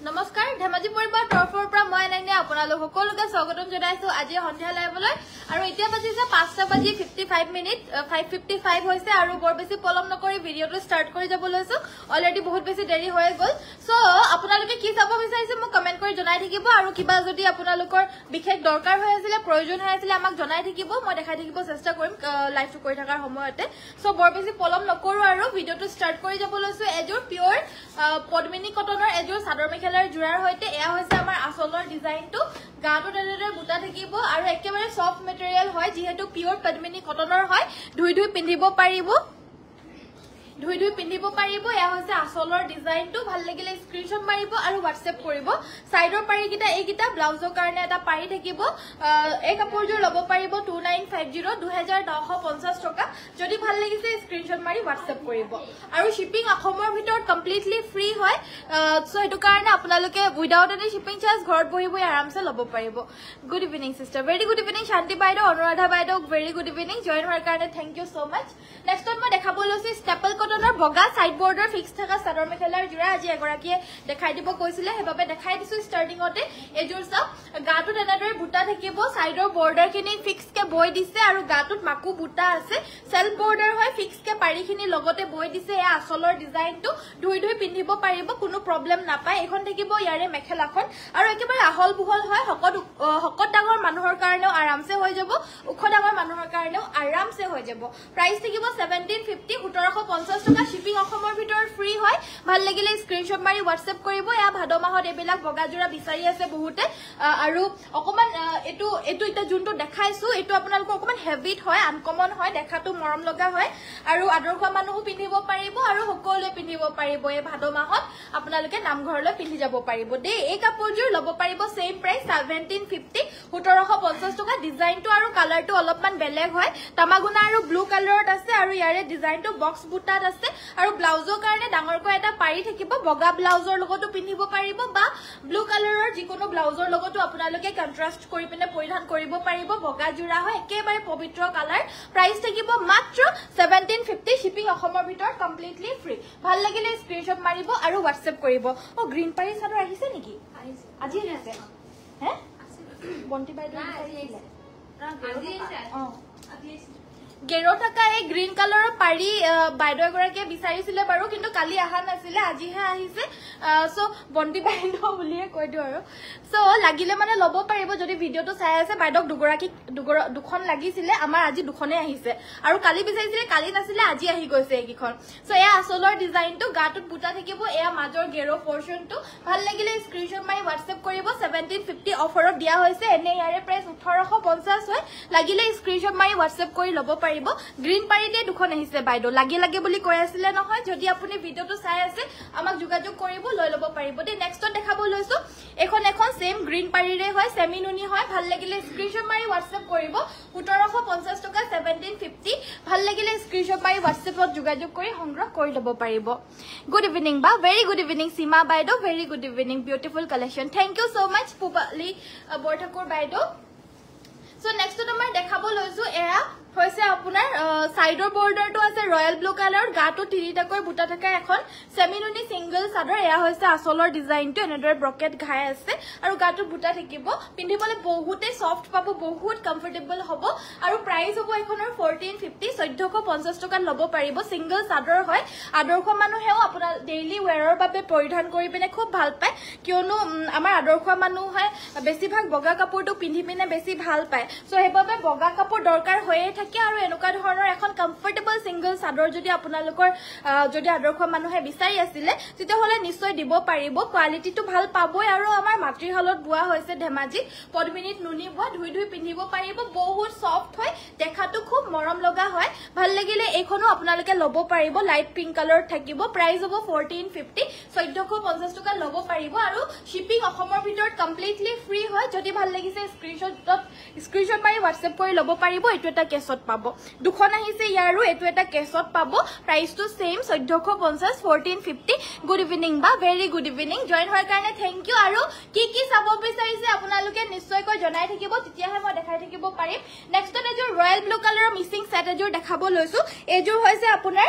নমস্কাৰ ধেমাজি পৰিবাৰ তৰফৰ পৰা মই নাইনে আপোনালোক সকলোকে স্বাগতম জনাইছো আজি সন্ধিয়া লাইভলৈ আৰু এতিয়া বাজিছে 5:55 মিনিট 5:55 হৈছে আৰু বৰ বেছি পলম নকৰি ভিডিওটো ষ্টাৰ্ট কৰি যাব লৈছো অলৰেডি বহুত বেছি দেৰি হৈ গল সো আপোনালোকে কি চাব বিচাৰিছে মোক কমেন্ট কৰি জনাই থাকিব আৰু কিবা যদি আপোনালোকৰ বিশেষ দৰকাৰ হৈ আছিল প্ৰয়োজন হৈ আছিল আমাক জনাই থাকিব মই দেখাই থাকিব চেষ্টা কৰিম লাইভটো কৰি থকাৰ সময়তে সো বৰ বেছি পলম নকৰো আৰু ভিডিওটো ষ্টাৰ্ট কৰি যাব লৈছো এজোৰ পিওৰ পদ্মিনী কটনৰ এজোৰ চাদৰ মেখেলাৰ জোৰাৰ হৈতে এয়া হৈছে আমাৰ আসলৰ ডিজাইনটো গাটো তেনেদৰে বুটা থাকিব আৰু একেবাৰে সফট মেটেৰিয়েল হয় যেহেতু পিওৰ পদ্মিনী কটনৰ হয় ধুই পিন্ধিব পাৰিব এয়া হৈছে আসলৰ ডিজাইনটো ভাল লাগিলে স্ক্ৰিনশ্বট মাৰিব আৰু হোৱাটছএপ কৰিব সাইডৰ পাৰি কিটা এইকিটা ব্লাউজৰ কাৰণে এটা পাৰি থাকিব এই কাপোৰযোৰ ল'ব পাৰিব 2950 2950 টকা যদি ভাল লাগিছে স্ক্ৰিনশ্বট মাৰি হোৱাটছএপ কৰিব আৰু শিপিং অসমৰ ভিতৰত কমপ্লিটলি ফ্ৰী হয় সো এটো কাৰণে আপোনালোকে উইদাউট এনি শিপিং চাৰ্জ ঘৰত বহি আৰামছে ল'ব পাৰিব good evening sister very good evening Shanti বাইদেউ অনুৰাধা বাইদেউ ভেৰি গুড ইভিনিং জয়েন হোৱাৰ কাৰণে থ্যাংক ইউ সো মাচ নেক্সটত মই দেখাব লৈছো ষ্টেপল কটনৰ বগা সাইড বৰ্ডাৰ ফিক্স থকা চাদৰ মেখেলাৰ জোৰা আজি এগৰাকীয়ে দেখাই দিব কৈছিলে হেবাবে দেখাই দিছো ষ্টাৰ্টিংতে এজোৰ সব গাটো তেনেদৰে বুটা থাকিব সাইডৰ বৰ্ডাৰ খিনি ফিক্স কে বৈ দিছে আৰু গাটোত মাকু বুটা আছে সেলফ বৰ্ডাৰ হয় ফিক্স কে পাৰি খিনি লগতে বৈ দিছে এয়া আসলৰ ডিজাইনটো ধুই পিন্ধিব পাৰিব কোনো প্ৰবলেম নাপায় এখন থাকিব ইয়াৰে মেখেলাখন আৰু একেবাৰে আহল বুহল হয় হকত ডাঙৰ মানুহৰ কাৰণেও আৰামছে হৈ যাব উখ ডাঙৰ মানুহৰ কাৰণেও আৰামছে হৈ যাব প্ৰাইস থাকিব 1750 1750 টকা শিপিং অসমৰ ভিতৰত ফ্ৰী হয় ভাল লাগিলে স্ক্ৰিনশ্বট মাৰি হোৱাটছএপ কৰিব এয়া ভাদ মাহত এবিলাক বগা জোৰা বিচাৰি আছে বহুতে আৰু অকমান এটো এটা যোনটো দেখাইছো এটো আপোনালোক অকমান হেভিট হয় আনকমন হয় দেখাটো মৰম লগা হয় আৰু আদৰ্শ মানুহো পিন্ধিব পাৰিব আৰু সকলোৱে পিন্ধিব পাৰিব এই ভাদ মাহত আপোনালোকে নামঘৰলৈ পিন্ধি যাব পাৰিব দে এই কাপোৰযোৰ ল'ব পাৰিব সেম প্ৰাইস 1750 1750 টকা ডিজাইনটো আৰু কালাৰটো অলপমান বেলেগ হয় তামাগুনা আৰু ব্লু কালাৰত আছে আৰু ইয়াৰে ডিজাইনটো বক্স বুটাত আছে আৰু ব্লাউজৰ কাৰণে ডাঙৰকৈ এটা পাৰি থাকিব বগা ব্লাউজৰ লগতো পিন্ধিব পাৰিব বা ব্লু কালাৰৰ যিকোনো ব্লাউজৰ লগতো আপোনালোকে কন্ট্ৰাস্ট কৰি পিনে পৰিধান কৰিব পাৰিব বগা জোৰা হয় একেবাৰে পবিত্ৰ কালাৰ প্ৰাইস থাকিব মাত্ৰ 1750 শিপিং অসমৰ ভিতৰত কমপ্লিটলি ফ্ৰী ভাল লাগিলে স্ক্ৰিনশ্বট মাৰিব আৰু হোৱাটছএপ কৰিব ও গ্ৰীণ পাৰি চাদৰ আহিছে নেকি আজি আহিছে হে বন্তি বাইদেউ আহিছে গেৰো থকা এই গ্ৰীণ কালাৰৰ পাৰি বাইদেউ এগৰাকীয়ে বিচাৰিছিলে বাৰু কিন্তু কালি আহা নাছিলে আজিহে আহিছে সো বন্তি বাইদেউ বুলিয়ে কৈ দিও আৰু সো লাগিলে মানে ল'ব পাৰিব যদি ভিডিওটো চাই আছে বাইদেউক দুখন লাগিছিলে আমাৰ আজি দুখনে আহিছে আৰু কালি বিচাৰিছিলে কালি নাছিলে আজি আহি গৈছে এইকিখন সো এয়া আসলৰ ডিজাইনটো গাটোত বুটা থাকিব এয়া মাজৰ গেৰো পৰ্চনটো ভাল লাগিলে স্ক্ৰিনশ্বট মাৰি হোৱাটছএপ কৰিব 1750 অফাৰত দিয়া হৈছে এনে ইয়াৰে প্ৰাইস 1850 হয় লাগিলে স্ক্ৰিনশ্বট মাৰি হোৱাটছএপ কৰি ল'ব পাৰিব গ্ৰীণ পাৰিতে দুখন আহিছে বাইদেউ লাগে বুলি কৈ আছিল নহয় যদি আপুনি ভিডিওটো চাই আছে আমাক যোগাযোগ কৰিব লৈ ল'ব পাৰিব দে নেক্সটত দেখাব লৈছো এখন সেম গ্ৰীণ পাৰিৰে হয় সেমি নুনি হয় ভাল লাগিলে স্ক্ৰিনশ্বট মাৰি হোৱাটছএপ কৰিব 1750 টকা 1750 ভাল লাগিলে স্ক্ৰিনশ্বট মাৰি হোৱাটছএপত যোগাযোগ কৰি সংগ্ৰহ কৰি ল'ব পাৰিব গুড ইভিনিং বা ভেৰি গুড ইভিনিং সীমা বাইদেউ very good evening beautiful collection thank you so much Pubali Borthakur বাইদেউ সো নেক্সটত আমাৰ দেখাব লৈছো এয়া হৈছে আপোনাৰ সাইডৰ বৰ্ডাৰটো আছে ৰয়্যাল ব্লু কালাৰ গাটো তিনিটাকৈ বুটা থকা এখন সেমিনুনি সিঙ্গল চাদৰ এয়া হৈছে আসলৰ ডিজাইনটো এনেদৰে ব্ৰকেট ঘাই আছে আৰু গাটো বুটা থাকিব পিন্ধিবলৈ বহুতে সফট পাব বহুত কমফৰ্টেবল হ'ব আৰু প্ৰাইস হ'ব এখনৰ 1450 1450 টকা ল'ব পাৰিব সিঙ্গল চাদৰ হয় আদৰ্শ মানুহেও আপোনাৰ ডেইলি ওয়্যাৰৰ বাবে পৰিধান কৰি পিনে খুব ভাল পায় কিয়নো আমাৰ আদৰ্শ মানুহ হয় বেছিভাগ বগা কাপোৰটো পিন্ধি পিনে বেছি ভাল পায় সো হেবাবে বগা কাপোৰ দৰকাৰ হৈয়ে থাকে আৰু এনেকুৱা ধৰণৰ এখন কমফৰ্টেবল সিঙ্গল চাদৰ যদি আপোনালোকৰ যদি আদৰ্শ মানুহে বিচাৰি আছিল তেতিয়া হলে নিশ্চয় দিব পাৰিব কোৱালিটিটো ভাল পাবই আৰু আমাৰ মাতৃহালত বুৱা হৈছে ধেমাজি পদ্মিনীত নুনি বুৱা ধুই পিন্ধিব পাৰিব বহুত সফট হয় দেখাটো খুব মৰম লগা হয় ভাল লাগিলে এইখনো আপোনালোকে ল'ব পাৰিব লাইট পিংক কালাৰত থাকিব প্ৰাইস হ'ব 1450 1450 টকা ল'ব পাৰিব আৰু শিপিং অসমৰ ভিতৰত কমপ্লিটলি ফ্ৰী হয় যদি ভাল লাগিছে স্ক্ৰিনশ্বট মাৰি হোৱাটছএপ কৰি ল'ব পাৰিব এটো এটা কেছত পাব দুখন আহিছে ইয়াৰো এটো এটা কেছত পাব প্ৰাইসটো সেম 1450 1450 গুড ইভিনিং বা ভেৰি গুড ইভিনিং জয়েন হোৱাৰ কাৰণে থ্যাংক ইউ আৰু কি চাব বিচাৰিছে আপোনালোকে নিশ্চয়কৈ জনাই থাকিব তেতিয়াহে মই দেখাই থাকিব পাৰিম নেক্সটত এজোৰ ৰয়্যাল ব্লু কালাৰৰ মিছিং সেট এজোৰ দেখাব লৈছো এজোৰ হৈছে আপোনাৰ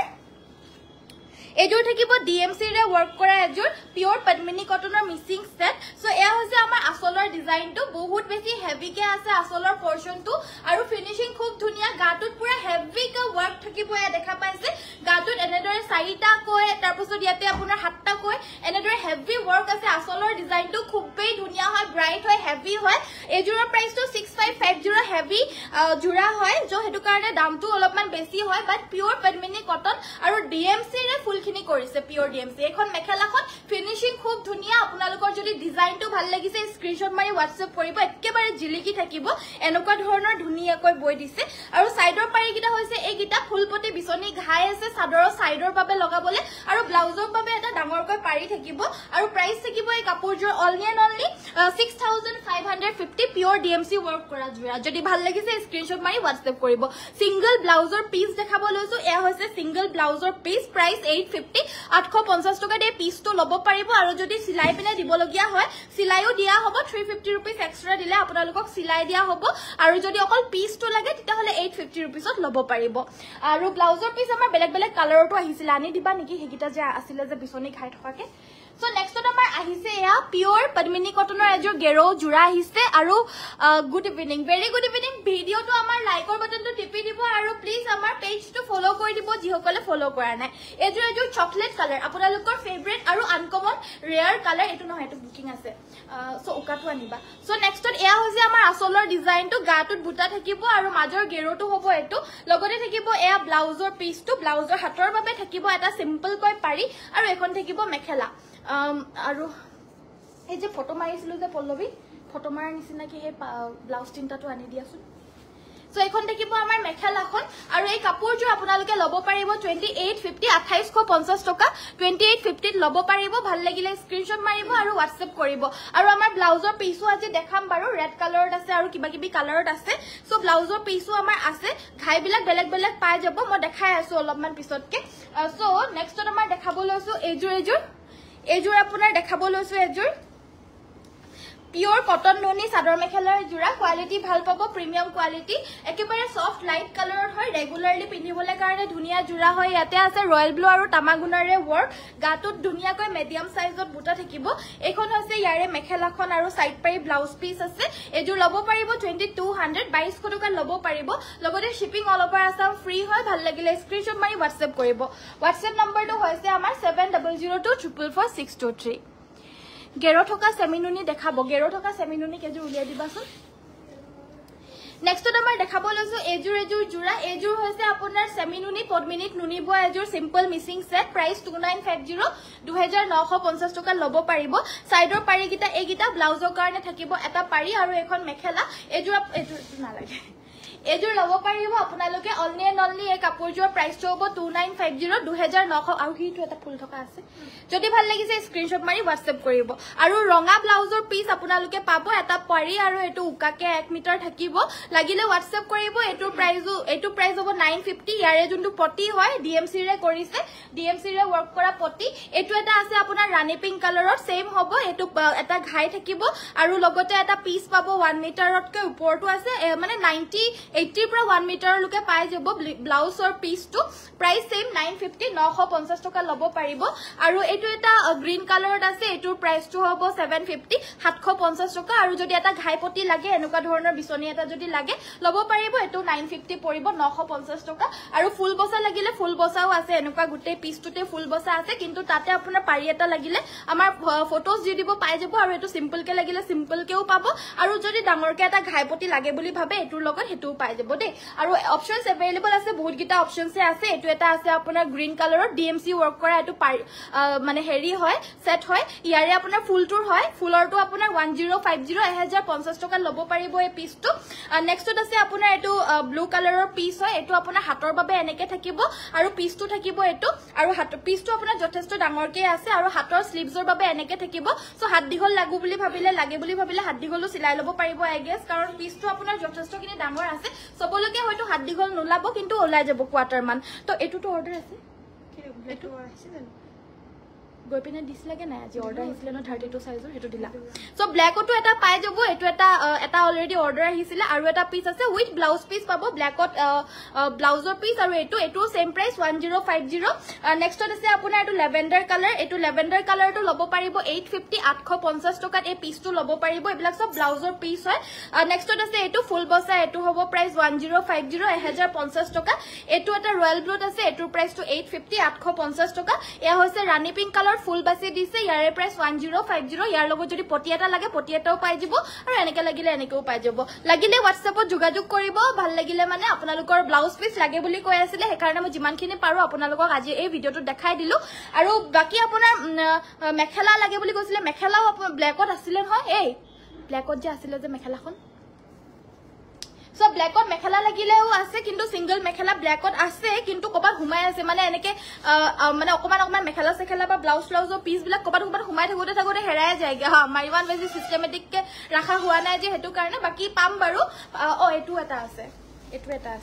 এযোৰ থাকিব ডিএমসি ৰে ওয়াৰ্ক কৰা এযোৰ পিওৰ পদ্মিনী কটনৰ মিসিং সেট সো এয়া হৈছে আমাৰ আসলৰ ডিজাইনটো বহুত বেছি হেভি কে আছে আসলৰ পোৰশনটো আৰু ফিনিশিং খুব ধুনিয়া গাটুত পুৰা হেভি কে ওয়াৰ্ক থাকিব এয়া দেখা পাইছে গাটুত এনেদৰে 4টা কয় তাৰপিছত ইয়াতে আপোনাৰ 7টা কয় এনেদৰে হেভি ওয়াৰ্ক আছে আসলৰ ডিজাইনটো খুবেই ধুনিয়া হয় ব্ৰাইট হয় হেভি হয় এযোৰৰ প্ৰাইসটো 6550 হেভি জোৰা হয় जो हेतु कारणे दामটো অলপমান বেছি হয় বাট পিওৰ পদ্মিনী কটন আৰু ডিএমসি ৰে ফুলখিনি কৰিছে পিওৰ ডিএমসি এখন মেখেলাখন ফিনিশিং খুব ধুনিয়া আপোনালোকৰ যদি ডিজাইনটো ভাল লাগিছে স্ক্ৰিনশট মাৰি WhatsApp কৰিব একেবাৰে জিলিকি থাকিব এনেকুৱা ধৰণৰ ধুনিয়াকৈ বৈ দিছে আৰু সাইডৰ পাৰিকিটা হৈছে এইকিটা ফুলপতি বিচনী ঘাই আছে সাদৰৰ সাইডৰ বাবে লগাবলে আৰু ব্লাউজৰ বাবে এটা ডাঙৰকৈ পাৰি থাকিব আৰু প্ৰাইস থাকিব এই কাপোৰজোৰ অনলি 6550 পিওৰ ডিএমসি ওয়াৰ্ক কৰা জোৰা যদি ভাল লাগিছে স্ক্ৰিনশট মাৰি WhatsApp কৰিব সিঙ্গল ব্লাউজৰ পিস দেখাব লৈছো এয়া হৈছে সিঙ্গল ব্লাউজৰ পিস প্ৰাইস 850 850 টকা দে পিসটো লব পাৰিব আৰু যদি সিলাই পিনে দিবলগিয়া হয় সিলাইও দিয়া হ'ব 350 रुपीस এক্সট্ৰা দিলে আপোনালোকক সিলাই দিয়া হ'ব আৰু যদি অকল পিসটো লাগে তেতিয়াহলে 850 रुपीसত লব পাৰিব আৰু ব্লাউজৰ পিস আমাৰ বেলেগ বেলেগ কালাৰটো আহিছিল আনি দিবা নেকি হেকিটা যে আছিল যে বিচনী খাই থকাকে So next to আমাৰ আহিছে এয়া পিওৰ পদ্মিনী কটনৰ এযোৰ গেৰো জোৰা আহিছে আৰু good evening very good evening ভিডিওটো আমাৰ লাইকৰ বাটনটো টিপি দিব আৰু প্লিজ আমাৰ পেজটো ফলো কৰি দিব যিসকলে ফলো কৰা নাই এযোৰ চকলেট কালাৰ আপোনালোকৰ ফেভাৰিট আৰু আনকমন ৰেয়াৰ কালাৰ এটো নহয় এটো বুকিং আছে সো উকাটো আনিবা সো নেক্সটত এয়া হৈছে আমাৰ আসলৰ ডিজাইনটো গাটুত বুটা থাকিব আৰু মাজৰ গেৰোটো হ'ব এটো লগতে থাকিব এয়া ব্লাউজৰ পিসটো ব্লাউজৰ হাতৰ বাবে থাকিব এটা সিম্পল কৈ পাৰি আৰু এখন থাকিব মেখেলা আৰু এই যে ফটো মাৰিছিলো যে পল্লবী ফটো মাৰাৰ নিচিনা কি হে ব্লাউজ তিনটাটো আনি দিয়াছো সো এখন থাকিব আমাৰ মেখেলাখন আৰু এই কাপোৰজোৰ আপোনালোকে লব পাৰিব 2850 2850 টকা 2850 ত লব পাৰিব ভাল লাগিলে স্ক্ৰিনশট মাৰিব আৰু WhatsApp কৰিব আৰু আমাৰ ব্লাউজৰ পিসও আজি দেখাম বাৰু ৰেড কালাৰত আছে আৰু কিবা কিবি কালাৰত আছে সো ব্লাউজৰ পিসও আমাৰ আছে ঘাইবিলাক বেলেগ বেলেগ পাই যাব মই দেখাই আছো অলপমান পিছতকে সো নেক্সটত আমাৰ দেখাব লৈছো এযোৰ আপোনাৰ দেখাব লৈছো এযোৰ পিওৰ কটন নুনি সাদৰ মেখেলাৰ জোৰা কোৱালিটি ভাল পাব প্ৰিমিয়াম কোৱালিটি একেবাৰে সফট লাইট কালাৰৰ হয় ৰেগুলাৰলি পিন্ধিবলে কাৰণে ধুনিয়া জোৰা হয় ইয়াতে আছে ৰয়েল ব্লু আৰু তামাগুনাৰে ওয়াৰ্ক গাটুত ধুনিয়াকৈ মিডিয়াম সাইজত বুটা থাকিব এখন হৈছে ইয়াৰে মেখেলাখন আৰু সাইড পাৰি ব্লাউজ পিস আছে এযোৰ লব পাৰিব 2200 2200 টকা লব পাৰিব লগতে shipping all over Assam free হয় ভাল লাগিলে স্ক্ৰিনশট মাৰি WhatsApp কৰিব WhatsApp নম্বৰটো হৈছে আমাৰ 7002444623 গেৰো থকা সেমিনুনি দেখাবো গেৰো থকা সেমিনুনি কেজু উলিয়াই দিবাচোন নেক্সট আমাৰ দেখাব লৈছো এজুৰ জোৰা এজুৰ হৈছে আপোনাৰ সেমিনুনি পদ্মিনীত নুনিব Azure simple missing set price 2950 2950 টকা লব পাৰিব সাইডৰ পাৰি গিটা এগিটা ব্লাউজৰ কাৰণে থাকিব এটা পাৰি আৰু এখন মেখেলা এজুৰ নালাগে এজুৰ লব পাৰিব আপোনালোকে অনলি এই কাপোৰজোৰ প্ৰাইসটো হ'ব 2950 2900 আৰু হিটো এটা ফুল থকা আছে যদি ভাল লাগিছে স্ক্ৰিনশট মাৰি WhatsApp কৰিব আৰু ৰঙা ব্লাউজৰ পিস আপোনালোকে পাব এটা পাৰি আৰু এটো উকাকে 1 মিটাৰ থাকিব লাগিলে WhatsApp কৰিব এটো প্ৰাইস হ'ব 950 ইয়াৰে যোনটো পটি হয় ডিএমসি ৰে কৰিছে ডিএমসি ৰে ওয়াৰ্ক কৰা পটি এটো এটা আছে আপোনাৰ ৰাণী পিংক কালাৰৰ সেম হ'ব এটো এটা ঘাই থাকিব আৰু লগতে এটা পিস পাব 1 মিটাৰতকৈ ওপৰটো আছে মানে 80 পৰা 1 মিটাৰ লকে পাই যাব ব্লাউজৰ পিসটো প্ৰাইস সেম 950 950 টকা লব পাৰিব আৰু এটো এটা গ্ৰীন কালাৰত আছে এটোৰ প্ৰাইসটো হ'ব 750 750 টকা আৰু যদি এটা ঘাইপতি লাগে এনেকুৱা ধৰণৰ বিচনী এটা যদি লাগে লব পাৰিব এটো 950 পৰিব 950 টকা আৰু ফুল বসা লাগিলে ফুল বসাও আছে এনেকুৱা গুটে পিসটোতে ফুল বসা আছে কিন্তু তাতে আপোনাৰ পাৰি এটা লাগিলে আমাৰ ফটোজ দি দিব পাই যাব আৰু এটো সিম্পল কে লাগিলে সিম্পল কেও পাব আৰু যদি ডাঙৰকে এটা ঘাইপতি লাগে বুলি ভাবে এটোৰ লগত হেতু পাই যাব দে আৰু অপচনস अवेलेबल আছে বহুত গিটা অপচনস আছে এটো এটা আছে আপোনাৰ গ্ৰীন কালাৰৰ ডিএমসি ওয়াৰ্ক কৰা এটো মানে হেৰি হয় সেট হয় ইয়াৰে আপোনাৰ ফুলটোৰ হয় ফুলৰটো আপোনাৰ 1050 1050 টকা লব পাৰিব এই পিসটো নেক্সটত আছে আপোনাৰ এটো ব্লু কালাৰৰ পিস হয় এটো আপোনাৰ হাতৰ বাবে এনেকে থাকিব আৰু পিসটো থাকিব এটো আৰু হাতৰ পিসটো আপোনাৰ যথেষ্ট ডাঙৰকে আছে আৰু হাতৰ স্লিভছৰ বাবে এনেকে থাকিব সো হাত দিঘল লাগে বুলি ভাবিলে হাত দিঘলও সিলাই লব পাৰিব আই গেছ কাৰণ পিসটো আপোনাৰ যথেষ্টখিনি ডাঙৰ আছে সবলৈকে হয়তো হাত দিঘল নোলাব কিন্তু ওলাই যাব কোৱাৰ্টাৰ মান তো এটোটো অৰ্ডাৰ আছে এটো গৈ পিনে দিছিলাগে নাই আজি অৰ্ডাৰ আহিছিলে ন 32 সাইজৰ হেতু দিলা সো ব্ল্যাকটো এটা পাই যাব এটো এটা অলৰেডি অৰ্ডাৰ আহিছিলে আৰু এটা পিস আছে উইথ ব্লাউজ পিস পাব ব্ল্যাকত ব্লাউজৰ পিস আৰু এটো সেম প্ৰাইস 1050 নেক্সটত আছে আপোনাৰ এটো লেভেন্ডাৰ কালাৰটো ল'ব পাৰিব 850 850 টকাত এই পিসটো ল'ব পাৰিব এবিলাক সব ব্লাউজৰ পিস হয় নেক্সটত আছে এটো ফুল বসা এটো হ'ব প্ৰাইস 1050 1050 টকা এটো এটা ৰয়েল ব্লুত আছে এটোৰ প্ৰাইসটো 850 850 টকা এয়া হৈছে ৰাণী পিংক কালাৰ ফুল বাসি দিছে ইয়াৰে প্ৰাইস 1050 ইয়াৰ লগত যদি পটি এটা লাগে পটি এটাও পাই যাব আৰু এনেকে লাগিলে এনেকেও পাই যাব লাগিলে WhatsAppত যোগাযোগ কৰিব ভাল লাগিলে মানে আপোনালোকৰ ব্লাউজ পিস লাগে বুলি কৈ আছিল হেকাৰণে মই যিমানখিনি পাৰো আপোনালোকক আজি এই ভিডিওটো দেখাই দিলো আৰু বাকি আপোনাৰ মেখেলা লাগে বুলি কৈছিলে মেখেলাও ব্ল্যাকত আছিল নহয় এই ব্ল্যাকত যে আছিল যে মেখেলাখন সো ব্ল্যাকত মেখেলা লাগিলেও আছে কিন্তু সিঙ্গল মেখেলা ব্ল্যাকত আছে কিন্তু কবাত হুমাই আছে মানে এনেকে মানে অকমান মেখেলা বা ব্লাউজৰ পিস বিলাক কবাত হুমাই থাকোতে হেৰাই যায়গে আমাৰ ইমান বেছি সিস্টেমেটিক কে ৰাখা হোৱা নাই যে হেতু কাৰণে বাকি পাম বাৰু এটো এটা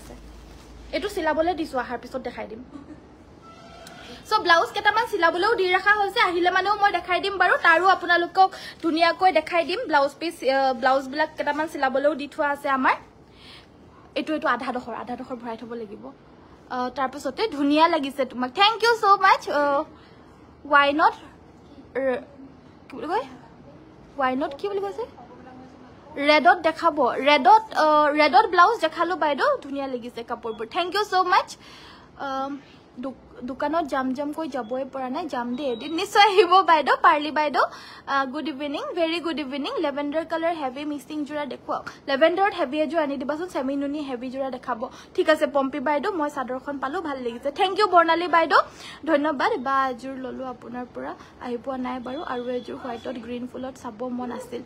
আছে এটো সিলাবলে দিছো আহাৰ পিছত দেখাই দিম সো ব্লাউজ কেটামান সিলাবলেও দি ৰাখা হৈছে আহিলে মানেও মই দেখাই দিম বাৰু তাৰো আপোনালোকক ধুনিয়াকৈ দেখাই দিম ব্লাউজ পিস ব্লাউজ বিলাক কেটামান সিলাবলেও দি থোৱা আছে আমাৰ এটো আধা দখৰ ভৰাই থব লাগিব তাৰ পিছতে ধুনিয়া লাগিছে তোমাক thank you so much why not কি বুলি কৈছে ৰেডত দেখাব ৰেডত ব্লাউজ দেখালো বাইদেউ ধুনিয়া লাগিছে কাপোৰবোৰ থ্যাংক ইউ সো মাচ দোকানত জাম কৈ যাবই পৰা নাই জাম দে এদিন নিশ্চয় আহিব বাইদেউ পাৰ্লি বাইদেউ good evening very good evening lavender colour heavy mixing জোৰা দেখুৱাও লেভেন্ডাৰত হেভি এজোৰ আনি দিবাচোন সেমিনুনি হেভি জোৰা দেখাব ঠিক আছে পম্পি বাইদেউ মই চাদৰখন পালো ভাল লাগিছে থ্যাংক ইউ বৰ্ণালী বাইদেউ ধন্যবাদ বা এজোৰ ললো আপোনাৰ পৰা আহি পোৱা নাই বাৰু আৰু এজোৰ হোৱাইটত গ্ৰীণ ফুলত চাব মন আছিল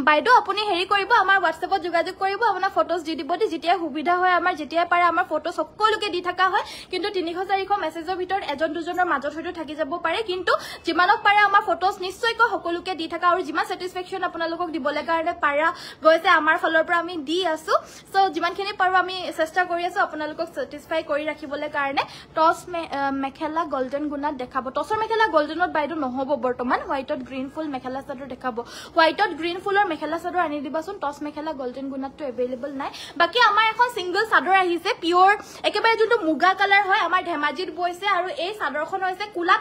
বাইদেউ আপুনি হেৰি কৰিব আমাৰ WhatsAppত যোগাযোগ কৰিব আপোনাৰ ফটোজ দি দিব যেতিয়া সুবিধা হয় আমাৰ যেতিয়া পাৰে আমাৰ ফটো সকলোকে দি থাকা হয় কিন্তু 300-400 মেছেজৰ ভিতৰত এজন দুজনৰ মাজত হয়তো থাকি যাব পাৰে কিন্তু যিমানক পাৰে আমাৰ ফটোজ নিশ্চয়কৈ সকলোকে দি থাকা আৰু যিমান স্যাটিসফ্যাকশন আপোনালোকক দিবলৈ কাৰণে পাৰা গৈছে আমাৰ ফলৰ পৰা আমি দি আছো সো যিমানখিনি পাৰো আমি চেষ্টা কৰি আছো আপোনালোকক স্যাটিসফাই কৰি ৰাখিবলৈ কাৰণে টস মেখেলা গোল্ডেন গুণাত দেখাব টসৰ মেখেলা গোল্ডেনত বাইদো নহব বৰ্তমান হোৱাইটত গ্ৰীণ ফুল মেখেলা চাদৰ দেখাব হোৱাইটত গ্ৰীণ ফুলৰ মেখেলা চাদৰ আনি দিবাচোন টস মেখেলা গোল্ডেন গুণাতটো এভেইলেবল নাই বাকি আমাৰ এখন সিঙ্গল চাদৰ আহিছে পিওৰ একেবাৰে যোনটো মুগা কালাৰ হয় আমাৰ ধেমাজিত বৈছে আৰু এই চাদৰখন হৈছে কুলা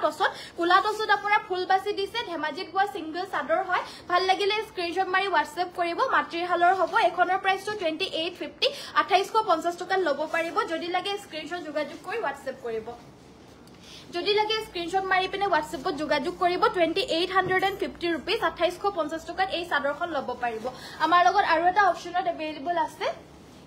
টছত আপোনাৰ ফুল বাসি দিছে ধেমাজিত বোৱা সিঙ্গল চাদৰ হয় ভাল লাগিলে স্ক্ৰিনশ্বট মাৰি WhatsApp কৰিব মাতৃহালৰ হ'ব এখনৰ প্ৰাইসটো 2850 2850 টকা ল'ব পাৰিব যদি লাগে স্ক্ৰিনশ্বট যোগাযোগ কৰি WhatsApp কৰিব যদি লাগে স্ক্ৰিনশ্বট মাৰি পিনে WhatsAppত যোগাযোগ কৰিব 2850 रुपीस 2850 টকাত এই চাদৰখন ল'ব পাৰিব আমাৰ লগত আৰু এটা অপচনত এভেইলেবল আছে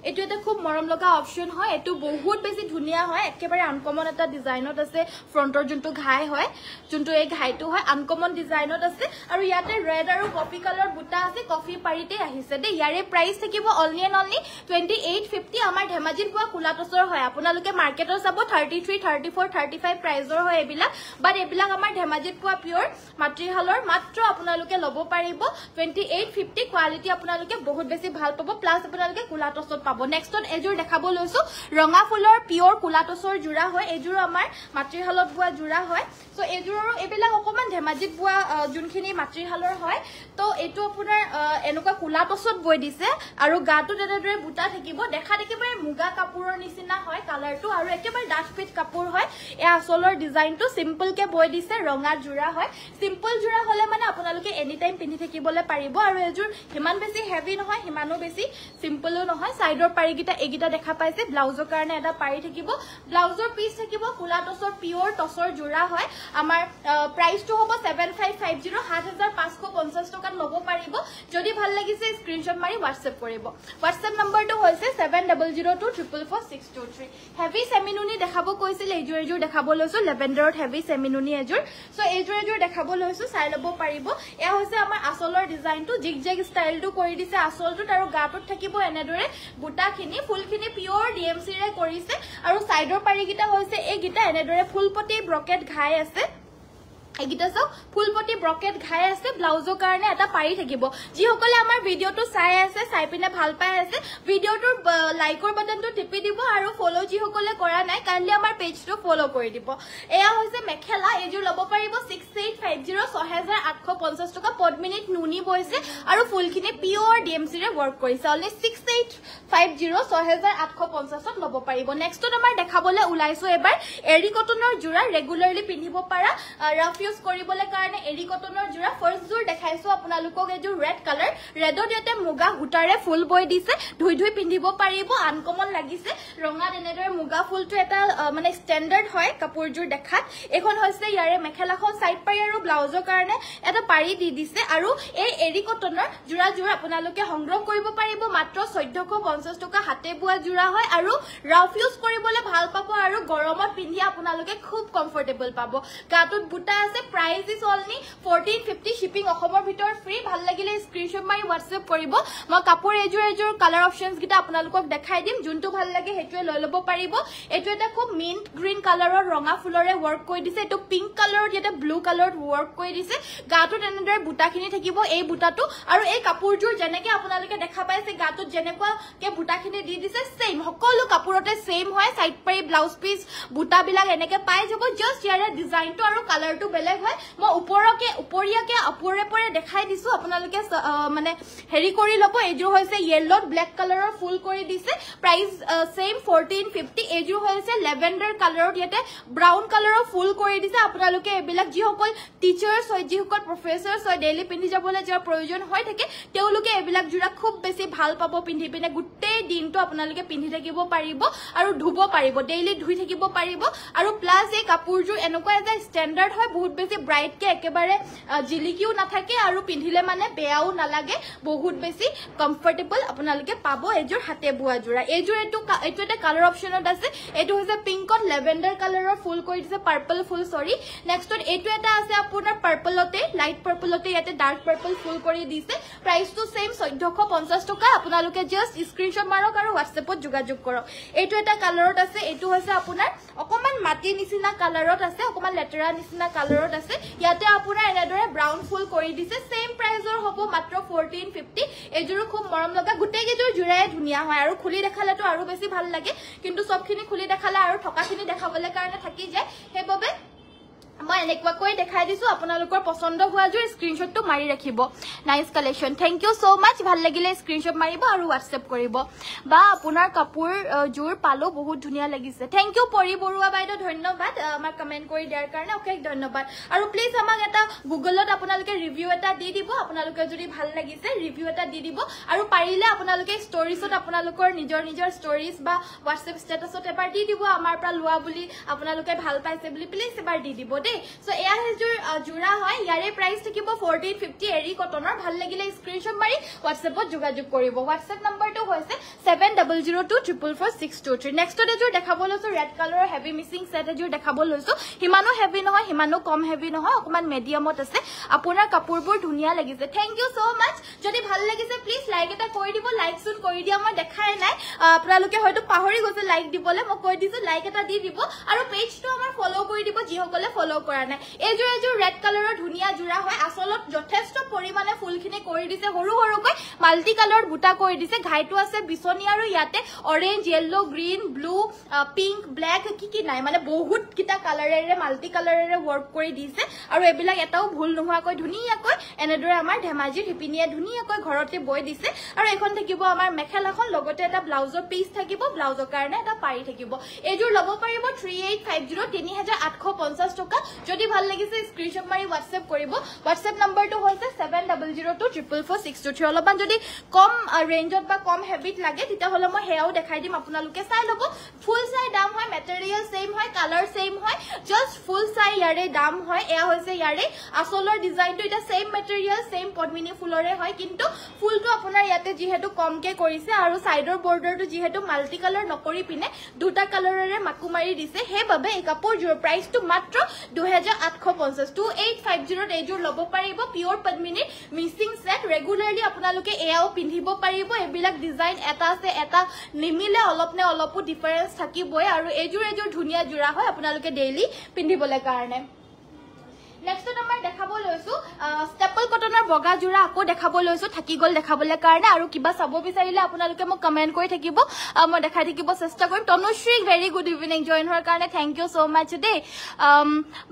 এটো এটা খুব মৰম লগা অপচন হয় এটো বহুত বেছি ধুনিয়া হয় একেবাৰে আনকমন এটা ডিজাইনত আছে ফ্ৰন্টৰ যোনটো ঘাই হয় যোনটো এই ঘাইটো হয় আনকমন ডিজাইনত আছে আৰু ইয়াতে ৰেড আৰু কফি কালাৰ বুটা আছে কফি পাৰিতে আহিছে দে ইয়াৰে প্ৰাইস থাকিব অনলি 2850 আমাৰ ধেমাজিত পোৱা কুলাটছৰ হয় আপোনালোকে মাৰ্কেটৰ চাব 33 34 35 প্ৰাইজৰ হয় এবিলাক বাট এবিলাক আমাৰ ধেমাজিত পোৱা পিওৰ মাতৃহালৰ মাত্ৰ আপোনালোকে ল'ব পাৰিব 2850 কোৱালিটি আপোনালোকে বহুত বেছি ভাল পাব প্লাস আপোনালোকে কুলাটছত নেক্সটত এজোৰ দেখাব লৈছো ৰঙা ফুলৰ পিওৰ কুলাটছৰ জোৰা হয় এজোৰ আমাৰ মাতৃহালত বুৱা জোৰা হয় সো এজোৰৰ এবিলাক অকমান ধেমাজিত বুৱা যোনখিনি মাতৃহালৰ হয় তো এটো আপোনাৰ এনেকুৱা কুলাটছত বৈ দিছে আৰু গাটো তেনেদৰে বুটা থাকিব দেখা দেখিবাৰে মুগা কাপোৰৰ নিচিনা হয় কালাৰটো আৰু একেবাৰে ডাঠ ফিট কাপোৰ হয় এ আসলৰ ডিজাইনটো সিম্পল কে বৈ দিছে ৰঙা জোৰা হয় সিম্পল জোৰা হলে মানে আপোনালোকে এনি টাইম পিন্ধি থাকিবলৈ পাৰিব আৰু এজোৰ হিমান বেছি হেভি নহয় হিমানো বেছি সিম্পলও নহয় সাইডৰ পাৰিগিটা এগিটা দেখা পাইছে ব্লাউজৰ কাৰণে এটা পাৰি থাকিব ব্লাউজৰ পিস থাকিব কুলাটছৰ পিওৰ টছৰ জোৰা হয় আমাৰ প্ৰাইসটো হ'ব 7550 7550 টকাত ল'ব পাৰিব যদি ভাল লাগিছে স্ক্ৰিনশ্বট মাৰি WhatsApp কৰিব WhatsApp নম্বৰটো হৈছে 7002444623 হেভি সেমিনুনি দেখাব কৈছিল এজোৰ দেখাব লৈছো লেভেন্ডাৰত হেভি সেমিনুনি এজোৰ সো এজোৰ দেখাব লৈছো চাই ল'ব পাৰিব এয়া হৈছে আমাৰ আসলৰ ডিজাইনটো জিগজেগ ষ্টাইলটো কৰি দিছে আসলটোত আৰু গাটোত থাকিব এনেদৰে বুটাখিনি ফুলখিনি পিওৰ DMC ৰে কৰিছে আৰু সাইডৰ পাৰিগিটা হৈছে এই গিটা এনেদৰে ফুলপতি ব্ৰকেট ঘাই আছে এগিটা চাওক ফুলপটি ব্ৰকেট ঘাই আছে ব্লাউজৰ কাৰণে এটা পাৰি থাকিব যিসকলে আমাৰ ভিডিওটো চাই আছে চাই পিনে ভাল পাই আছে ভিডিওটোৰ লাইকৰ বাটনটো টিপি দিব আৰু ফলো যিসকলে কৰা নাই কাইন্ডলি আমাৰ পেজটো ফলো কৰি দিব এয়া হৈছে মেখেলা এজোৰ ল'ব পাৰিব 6850 6850 টকা পদ্মিনীত নুনি বৈছে আৰু ফুলখিনি পিওৰ ডিএমসি ৰে ওয়াৰ্ক কৰিছে অনলি 6850 6850 ল'ব পাৰিব নেক্সটত আমাৰ দেখাবলে উলাইছো এবাৰ এৰি কটনৰ জোৰা ৰেগুলাৰলি পিন্ধিব পাৰা ৰাফ ইউজ কৰিবলৈ কাৰণে এৰি কটনৰ জোৰা ফাৰ্স্ট জোৰ দেখাইছো আপোনালোকক এজোৰ ৰেড কালাৰ ৰেডত ইয়াতে মুগা হুটাৰে ফুল বৈ দিছে ধুই ধুই পিন্ধিব পাৰিব আনকমন লাগিছে ৰঙা এনেদৰে মুগা ফুলটো এটা মানে ষ্টেণ্ডাৰ্ড হয় কাপোৰজোৰ দেখাত এখন হৈছে ইয়াৰে মেখেলাখন সাইড পাৰি আৰু ব্লাউজৰ কাৰণে এটা পাৰি দি দিছে আৰু এই এৰি কটনৰ জোৰা জোৰ আপোনালোকে সংগ্ৰহ কৰিব পাৰিব মাত্ৰ 1450 টকা হাতে বুৱা জোৰা হয় আৰু ৰাফ ইউজ কৰিবলৈ ভাল পাব আৰু গৰমত পিন্ধি আপোনালোকে খুব কমফৰ্টেবল পাব গাটোত বুটা আছে প্ৰাইস ইজ অনলি 1450 শিপিং অসমৰ ভিতৰ ফ্ৰী ভাল লাগিলে স্ক্ৰিনশ্বট মাৰি WhatsApp কৰিব মই কাপোৰ এজোৰ কালাৰ অপচনস গিটা আপোনালোকক দেখাই দিম যোনটো ভাল লাগে হেতুৱে লৈ ল'ব পাৰিব এটো এটা খুব মিন্ট গ্ৰীন কালাৰৰ ৰঙা ফুলৰে ওয়াৰ্ক কৰি দিছে এটো পিংক কালাৰত এটা ব্লু কালাৰত ওয়াৰ্ক কৰি দিছে গাটোত এনেদৰে বুটাখিনি থাকিব এই বুটাটো আৰু এই কাপোৰজোৰ যেনেকে আপোনালোকে দেখা পাইছে গাটোত যেনেকুৱাকে বুটাখিনি দি দিছে সেম সকলো কাপোৰতে সেম হয় সাইড পাৰি ব্লাউজ পিস বুটা বিলাক এনেকে পাই যাব জাস্ট ইয়াৰে ডিজাইনটো আৰু কালাৰটো বেলেগ হয় মই উপৰিয়াকে আপৰে পৰে দেখাই দিছো আপোনালোকে মানে হেৰি কৰি লব এজোৰ হৈছে ইয়েলোত ব্ল্যাক কালাৰৰ ফুল কৰি দিছে প্ৰাইস সেম 1450 এজোৰ হৈছে লেভেন্ডাৰ কালাৰত ইয়াতে ব্ৰাউন কালাৰৰ ফুল কৰি দিছে আপোনালোকে এবিলাক যিসকল টিচাৰ্স হয় যিসকল প্ৰফেসৰস হয় ডেইলি পিন্ধি যাবলৈ যাৰ প্ৰয়োজন হয় থাকে তেওঁলোকে এবিলাক জোৰা খুব বেছি ভাল পাব পিন্ধি পিনে গুটেই দিনটো আপোনালোকে পিন্ধি থাকিব পাৰিব আৰু ধুব পাৰিব ডেইলি ধুই থাকিব পাৰিব আৰু প্লাস এই কাপোৰজোৰ এনেকুৱা এটা ষ্টেণ্ডাৰ্ড হয় বহুত বেছি ব্ৰাইট কে একেবাৰে জিলিকিও নাথাকে আৰু পিন্ধিলে মানে বেয়াও নালাগে বহুত বেছি কমফৰ্টেবল আপোনালোকে পাব এজোৰ হাতে বুৱা জোৰা এজোৰ এটো এটা কালাৰ অপচনত আছে এটো হৈছে পিংকত লেভেন্ডাৰ কালাৰৰ ফুল কৰি দিছে পাৰ্পল ফুল সৰি নেক্সটত এটো এটা আছে আপোনাৰ পাৰ্পলতে লাইট পাৰ্পলতে ইয়াতে ডাৰ্ক পাৰ্পল ফুল কৰি দিছে প্ৰাইসটো সেম 1450 টকা আপোনালোকে জাস্ট স্ক্ৰিনশ্বট মাৰক আৰু WhatsAppত যোগাযোগ কৰক এটো এটা কালাৰত আছে এটো হৈছে আপোনাৰ অকমান মাটি নিচিনা কালাৰত আছে অকমান লেটেৰা নিচিনা কালাৰত আছে ইয়াতে আপোনাৰ এনেদৰে ব্ৰাউন ফুল কৰি দিছে সেম প্ৰাইসৰ হ'ব মাত্ৰ 1450 এজোৰ খুব মৰম লগা গুটেই গেজোৰ জোৰাই ধুনিয়া হয় আৰু খুলি দেখালেতো আৰু বেছি ভাল লাগে কিন্তু সবখিনি খুলি দেখালে আৰু ঠকাখিনি দেখাবলৈ কাৰণে থাকি যায় হেববে মই এনেকুৱাকৈ দেখাই দিছো আপোনালোকৰ পছন্দ হোৱা জোৰ স্ক্ৰিনশ্বটটো মাৰি ৰাখিব nice collection thank you so much ভাল লাগিলে স্ক্ৰিনশ্বট মাৰিব আৰু WhatsApp কৰিব বা আপোনাৰ কাপোৰ জোৰ পালো বহুত ধুনিয়া লাগিছে থ্যাংক ইউ পৰি বৰুৱা বাইদেউ ধন্যবাদ আমাৰ কমেন্ট কৰি দিয়াৰ কাৰণে অশেষ ধন্যবাদ আৰু প্লিজ আমাক এটা গুগলত আপোনালোকে ৰিভিউ এটা দি দিব আপোনালোকে যদি ভাল লাগিছে ৰিভিউ এটা দি দিব আৰু পাৰিলে আপোনালোকে ষ্টৰিজত আপোনালোকৰ নিজৰ ষ্টৰিজ বা WhatsApp ষ্টেটাছত এবাৰ দি দিব আমাৰ পৰা লোৱা বুলি আপোনালোকে ভাল পাইছে বুলি প্লিজ এবাৰ দি দিব দে সো এয়া হেজুৰ জোৰা হয় ইয়াৰে প্ৰাইস থাকিব 1450 এৰি কটনৰ ভাল লাগিলে স্ক্ৰিনশ্বট মাৰি WhatsAppত যোগাযোগ কৰিব WhatsApp নম্বৰটো হৈছে 7002444623 নেক্সটত এজোৰ দেখাব লৈছো ৰেড কালাৰৰ হেভি মিসিং সেট এজোৰ দেখাব লৈছো হিমানো হেভি নহয় হিমানো কম হেভি নহয় অকমান মিডিয়ামত আছে আপোনাৰ কাপোৰবোৰ ধুনিয়া লাগিছে থ্যাংক ইউ সো মাচ যদি ভাল লাগিছে প্লিজ লাইক এটা কৰি দিব লাইক সুন কৰি দিয়া মই দেখাই নাই আপোনালোকে হয়তো পাহৰি গৈছে লাইক দিবলে মই কৈ দিছো লাইক এটা দি দিব আৰু পেজটো আমাৰ ফলো কৰি দিব যিসকলে ফলো কৰা নাই এজোৰ ৰেড কালাৰৰ ধুনিয়া জোৰা হয় আসলত যথেষ্ট পৰিমাণে ফুলখিনি কৰি দিছে সৰুকৈ মাল্টি কালাৰ বুটা কৰি দিছে ঘাইটো আছে বিছনি আৰু ইয়াতে orange yellow green blue pink black কি নাই মানে বহুত কিটা কালাৰেৰে মাল্টি কালাৰেৰে ওয়াৰ্ক কৰি দিছে আৰু এবিলাক এটাও ভুল নোহোৱাকৈ ধুনিয়াকৈ এনেদৰে আমাৰ ধেমাজিৰ হিপিনিয়ে ধুনিয়াকৈ ঘৰতে বৈ দিছে আৰু এখন থাকিব আমাৰ মেখেলাখন লগতে এটা ব্লাউজৰ পিস থাকিব ব্লাউজৰ কাৰণে এটা পাৰি থাকিব এজোৰ ল'ব পাৰিব 3850 3850 টকা যদি ভাল লাগিছে স্ক্ৰিনশ্বট মাৰি WhatsApp কৰিব WhatsApp নম্বৰটো হৈছে 7002444623 অলপমান যদি কম ৰেঞ্জত বা কম হেভিত লাগে তেতিয়া হলে মই হেয়াও দেখাই দিম আপোনালোকে চাই লব ফুল চাই দাম হয় মেটেৰিয়েল সেম হয় কালাৰ সেম হয় জাস্ট ফুল চাই ইয়াৰে দাম হয় এয়া হৈছে ইয়াৰে আসলৰ ডিজাইনটো এটা সেম মেটেৰিয়েল সেম পদ্মিনী ফুলৰে হয় কিন্তু ফুলটো আপোনাৰ ইয়াতে যিহেতু কমকে কৰিছে আৰু সাইডৰ বৰ্ডাৰটো যিহেতু মাল্টি কালাৰ নকৰি পিনে দুটা কালাৰেৰে মাকু মাৰি দিছে হেবাবে এই কাপোৰজোৰ প্ৰাইসটো মাত্ৰ 2850 2850 এজোৰ ল'ব পাৰিব পিওৰ পদ্মিনীৰ মিসিং সেট ৰেগুলাৰলি আপোনালোকে এয়াও পিন্ধিব পাৰিব এবিলাক ডিজাইন এটা আছে এটা নিমিলে অলপনে অলপো ডিফাৰেন্স থাকিবই আৰু এজোৰ ধুনিয়া জোৰা হয় আপোনালোকে ডেইলি পিন্ধিবলৈ কাৰণে নেক্সট আমাৰ দেখাব লৈছো ষ্টেপল কটনৰ বগা জোৰা আকৌ দেখাব লৈছো থাকি গল দেখাবলৈ কাৰণে আৰু কিবা চাব বিচাৰিলে আপোনালোকে মোক কমেন্ট কৰি থাকিব মই দেখাই থাকিব চেষ্টা কৰিম Tanushree very good evening join হোৱাৰ কাৰণে থ্যাংক ইউ সো মাচ দে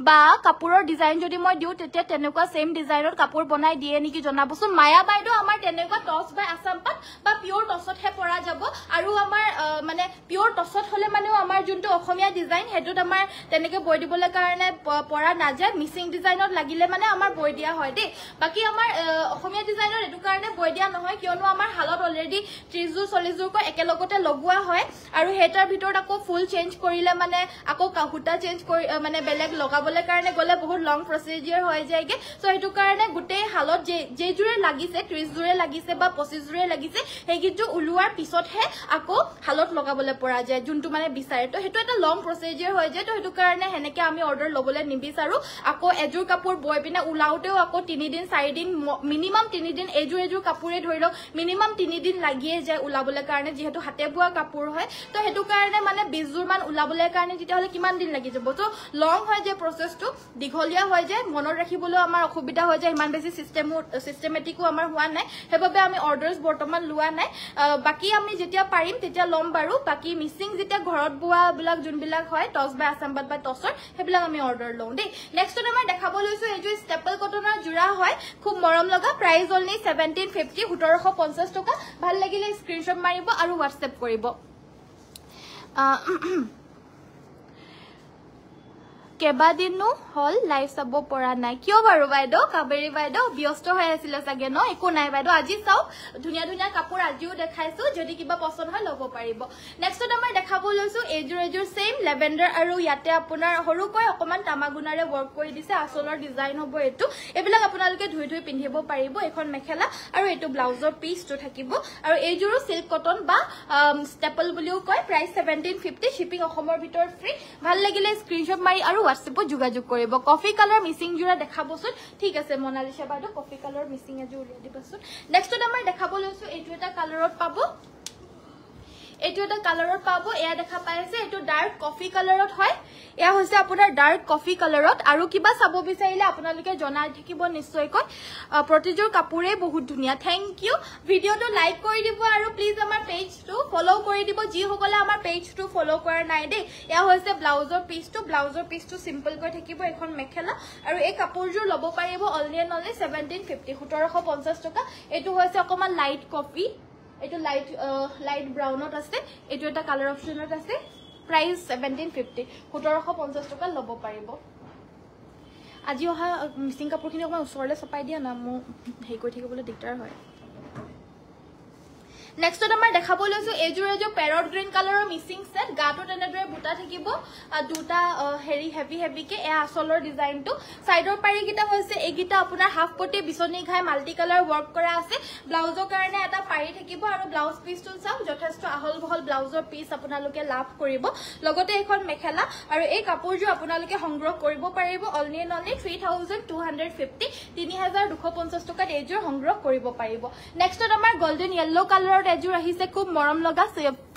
বা কাপোৰৰ ডিজাইন যদি মই দিও তেতিয়া তেনেকুৱা সেম ডিজাইনৰ কাপোৰ বনাই দিয়ে নেকি জনাবচোন মায়া বাইদেউ আমাৰ তেনেকুৱা টছ বাই আসাম পাট বা পিওৰ টছত হে পৰা যাব আৰু আমাৰ মানে পিওৰ টছত হলে মানেও আমাৰ যোনটো অসমীয়া ডিজাইন হেতুত আমাৰ তেনেকে বৈ দিবলৈ কাৰণে পৰা নাযায় মিসিং ডিজাইনত লাগিলে মানে আমাৰ বৈ দিয়া হয় দে বাকি আমাৰ অসমীয়া ডিজাইনৰ এটো কাৰণে বৈ দিয়া নহয় কিয়নো আমাৰ হালত অলৰেডি 30 জোৰ 40 জোৰ কৈ একেলগতে লগোৱা হয় আৰু হেটাৰ ভিতৰত আকৌ ফুল চেঞ্জ কৰিলে মানে আকৌ কাহুটা চেঞ্জ কৰি মানে বেলেগ লগাবলৈ কাৰণে গলে বহুত লং প্ৰসিডিউৰ হৈ যায়গে সো হেতু কাৰণে গুটে হালত যে জোৰে লাগিছে 30 জোৰে লাগিছে বা 25 জোৰে লাগিছে হেগিটো উলুৱাৰ পিছতহে আকৌ হালত লগাবলৈ পৰা যায় যোনটো মানে বিচাৰে তো হেতু এটা লং প্ৰসিডিউৰ হৈ যায় তো হেতু কাৰণে হেনেকে আমি অৰ্ডাৰ লবলৈ নিবিচাৰো আকৌ এজোৰ কাপোৰ বৈ পিনে উলাউতেও আকৌ 3 দিন 4 দিন মিনিমাম 3 দিন এজোৰ কাপোৰে ধৰিলো মিনিমাম 3 দিন লাগিয়ে যায় উলাবলৈ কাৰণে যেহেতু হাতে বুৱা কাপোৰ হয় তো হেতু কাৰণে মানে 20 জোৰ মান উলাবলৈ কাৰণে তেতিয়া হলে কিমান দিন লাগি যাব তো লং হয় যে প্ৰসেসটো দীঘলীয়া হৈ যায় মনত ৰাখিবলৈ আমাৰ অসুবিধা হৈ যায় ইমান বেছি সিস্টেমেটিকো আমাৰ হোৱা নাই হেবাবে আমি অৰ্ডাৰস বৰ্তমান লোৱা নাই বাকি আমি যেতিয়া পাৰিম তেতিয়া লম বাৰু বাকি মিসিং যেতিয়া ঘৰত বুৱা বিলাক যোনবিলাক হয় টছ বাই আসাম পাট বা টছৰ হেবিলাক আমি অৰ্ডাৰ লওঁ দেই নেক্সট আমাৰ দেখাব লৈছো এই যে ষ্টেপল কটনৰ জোৰা হয় খুব মৰম লগা প্ৰাইস অনলি 1750 1750 টকা ভাল লাগিলে স্ক্ৰিনশ্বট মাৰিব আৰু WhatsApp কৰিব কেবাদিনো হল লাইভ চাব পৰা নাই কিয় বাৰু বাইদেউ কাবেৰী বাইদেউ ব্যস্ত হৈ আছিল চাগে ন একো নাই বাইদেউ আজি চাও ধুনিয়া ধুনিয়া কাপোৰ আজিও দেখাইছো যদি কিবা পছন্দ হয় লব পাৰিব নেক্সট আমাৰ দেখাব লৈছো এজোৰ সেম লেভেন্ডাৰ আৰু ইয়াতে আপোনাৰ হৰুকৈ অকমান তামাগুনাৰে ওয়াৰ্ক কৰি দিছে আসলৰ ডিজাইন হ'ব এটো এবিলাক আপোনালোকে ধুই ধুই পিন্ধিব পাৰিব এখন মেখেলা আৰু এটো ব্লাউজৰ পিসটো থাকিব আৰু এজোৰ সিল্ক কটন বা ষ্টেপল বুলিও কয় প্ৰাইস 1750 শিপিং অসমৰ ভিতৰ ফ্ৰী ভাল লাগিলে স্ক্ৰিনশ্বট মাৰি আৰু WhatsApp যোগাযোগ কৰিব কফি কালাৰ মিসিং জোৰা দেখাবচোন ঠিক আছে মনালিশা বাইদেউ কফি কালাৰ মিসিং এজোৰ উলিয়াই দিবচোন নেক্সট আমাৰ দেখাব লৈছো এইটো এটা কালাৰত পাব এয়া দেখা পাইছে এটো ডাৰ্ক কফি কালাৰত হয় এয়া হৈছে আপোনাৰ ডাৰ্ক কফি কালাৰত আৰু কিবা চাব বিচাৰিলে আপোনালোকে জনাই থাকিব নিশ্চয়কৈ প্ৰতিজোৰ কাপোৰে বহুত ধুনিয়া থ্যাংক ইউ ভিডিওটো লাইক কৰি দিব আৰু প্লিজ আমাৰ পেজটো ফলো কৰি দিব যি সকলে আমাৰ পেজটো ফলো কৰা নাই দে এয়া হৈছে ব্লাউজৰ পিসটো সিম্পল কৈ থাকিব এখন মেখেলা আৰু এই কাপোৰজোৰ লব পাৰিব অনলি 1750 1750 টকা এটো হৈছে অকমান লাইট কফি এটো লাইট ব্ৰাউনত আছে এটো এটা কালাৰ অপচনত আছে প্ৰাইস 1750 1750 টকা লব পাৰিব আজি অহা মিসিং কাপোৰখিনি অকমান ওচৰলে চপাই দিয়া না মো হেই কৈ থাকিবলৈ দিগদাৰ হয় নেক্সট আমাৰ দেখাব লৈছো এজোৰ প্যাৰট গ্ৰীন কালাৰৰ মিসিং সেট গাটো তেনেদৰে বুটা থাকিব দুটা হেৰি হেভি কে এ আসলৰ ডিজাইনটো সাইডৰ পাৰি গিটা হৈছে এগিটা আপোনাৰ হাফ পটি বিছনি ঘাই মাল্টি কালাৰ ওয়াৰ্ক কৰা আছে ব্লাউজৰ কাৰণে এটা পাৰি থাকিব আৰু ব্লাউজ পিসটো চাও যথেষ্ট আহল বহল ব্লাউজৰ পিস আপোনালোকে লাভ কৰিব লগতে এখন মেখেলা আৰু এই কাপোৰজোৰ আপোনালোকে সংগ্ৰহ কৰিব পাৰিব অনলি 3250 3250 টকাত এজোৰ সংগ্ৰহ কৰিব পাৰিব নেক্সট আমাৰ গোল্ডেন ইয়েলো কালাৰ এজোৰ আহিছে খুব মৰম লগা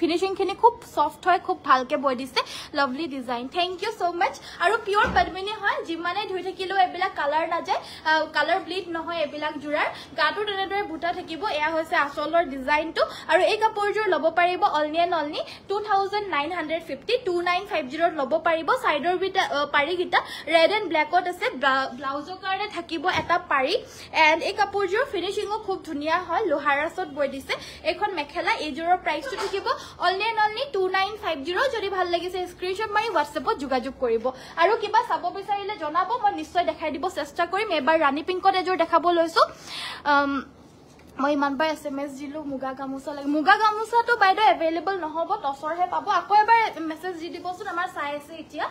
ফিনিশিং খিনি খুব সফট হয় খুব ভালকে বৈ দিছে lovely design thank you so much আৰু পিওৰ পদ্মিনী হয় যিমানে ধুই থাকিলো এবিলা কালাৰ না যায় কালাৰ ব্লিড নহয় এবিলাক জোৰাৰ গাটো তেনেদৰে বুটা থাকিব এয়া হৈছে আসলৰ ডিজাইনটো আৰু এই কাপোৰজোৰ লব পাৰিব অনলি 2950 2950 লব পাৰিব সাইডৰ পাৰি গিটা ৰেড এন্ড ব্ল্যাকত আছে ব্লাউজৰ কাৰণে থাকিব এটা পাৰি এন্ড এই কাপোৰজোৰ ফিনিশিংও খুব ধুনিয়া হয় লোহাৰাছত বৈ দিছে এখন মেখেলা এজোৰৰ প্ৰাইসটো থাকিব অনলি 2950 যদি ভাল লাগিছে স্ক্ৰিনশ্বট মাৰি WhatsAppত যোগাযোগ কৰিব আৰু কিবা চাব বিচাৰিলে জনাব মই নিশ্চয় দেখাই দিব চেষ্টা কৰিম এবাৰ ৰাণী পিংকত এজোৰ দেখাব লৈছো মই ইমান বাৰ SMS দিলো মুগা গামুছা লাগে মুগা গামুছাটো বাইদে अवेलेबल নহব টছৰহে পাব আকৌ এবাৰ মেছেজ দি দিবচোন আমাৰ চাই আছে এতিয়া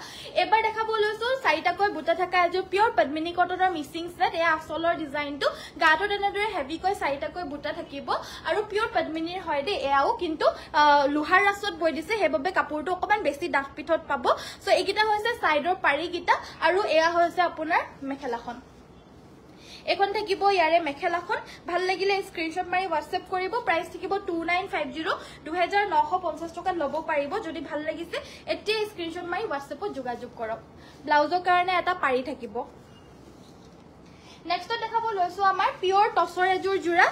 এবাৰ দেখাব লৈছো চাৰিটাকৈ বুটা থকা এজোৰ পিওৰ পদ্মিনী কটনৰ মিসিং সেট এ আসলৰ ডিজাইনটো গাটো তেনেদৰে হেভি কৈ চাৰিটাকৈ বুটা থাকিব আৰু পিওৰ পদ্মিনীৰ হয় দে এয়াও কিন্তু লোহাৰ ৰাছত বৈ দিছে হেবাবে কাপোৰটো অকমান বেছি ডাঠ পিঠত পাব সো এইকিটা হৈছে সাইডৰ পাৰি গিটা আৰু এয়া হৈছে আপোনাৰ মেখেলাখন এখন থাকিব ইয়াৰে মেখেলাখন ভাল লাগিলে স্ক্ৰিনশ্বট মাৰি WhatsApp কৰিব প্ৰাইস থাকিব 2950 2950 টকা লব পাৰিব যদি ভাল লাগিছে এতিয়া স্ক্ৰিনশ্বট মাৰি WhatsAppত যোগাযোগ কৰক ব্লাউজৰ কাৰণে এটা পাৰি থাকিব নেক্সট দেখাব লৈছো আমাৰ পিওৰ টছৰ এজোৰ জোৰা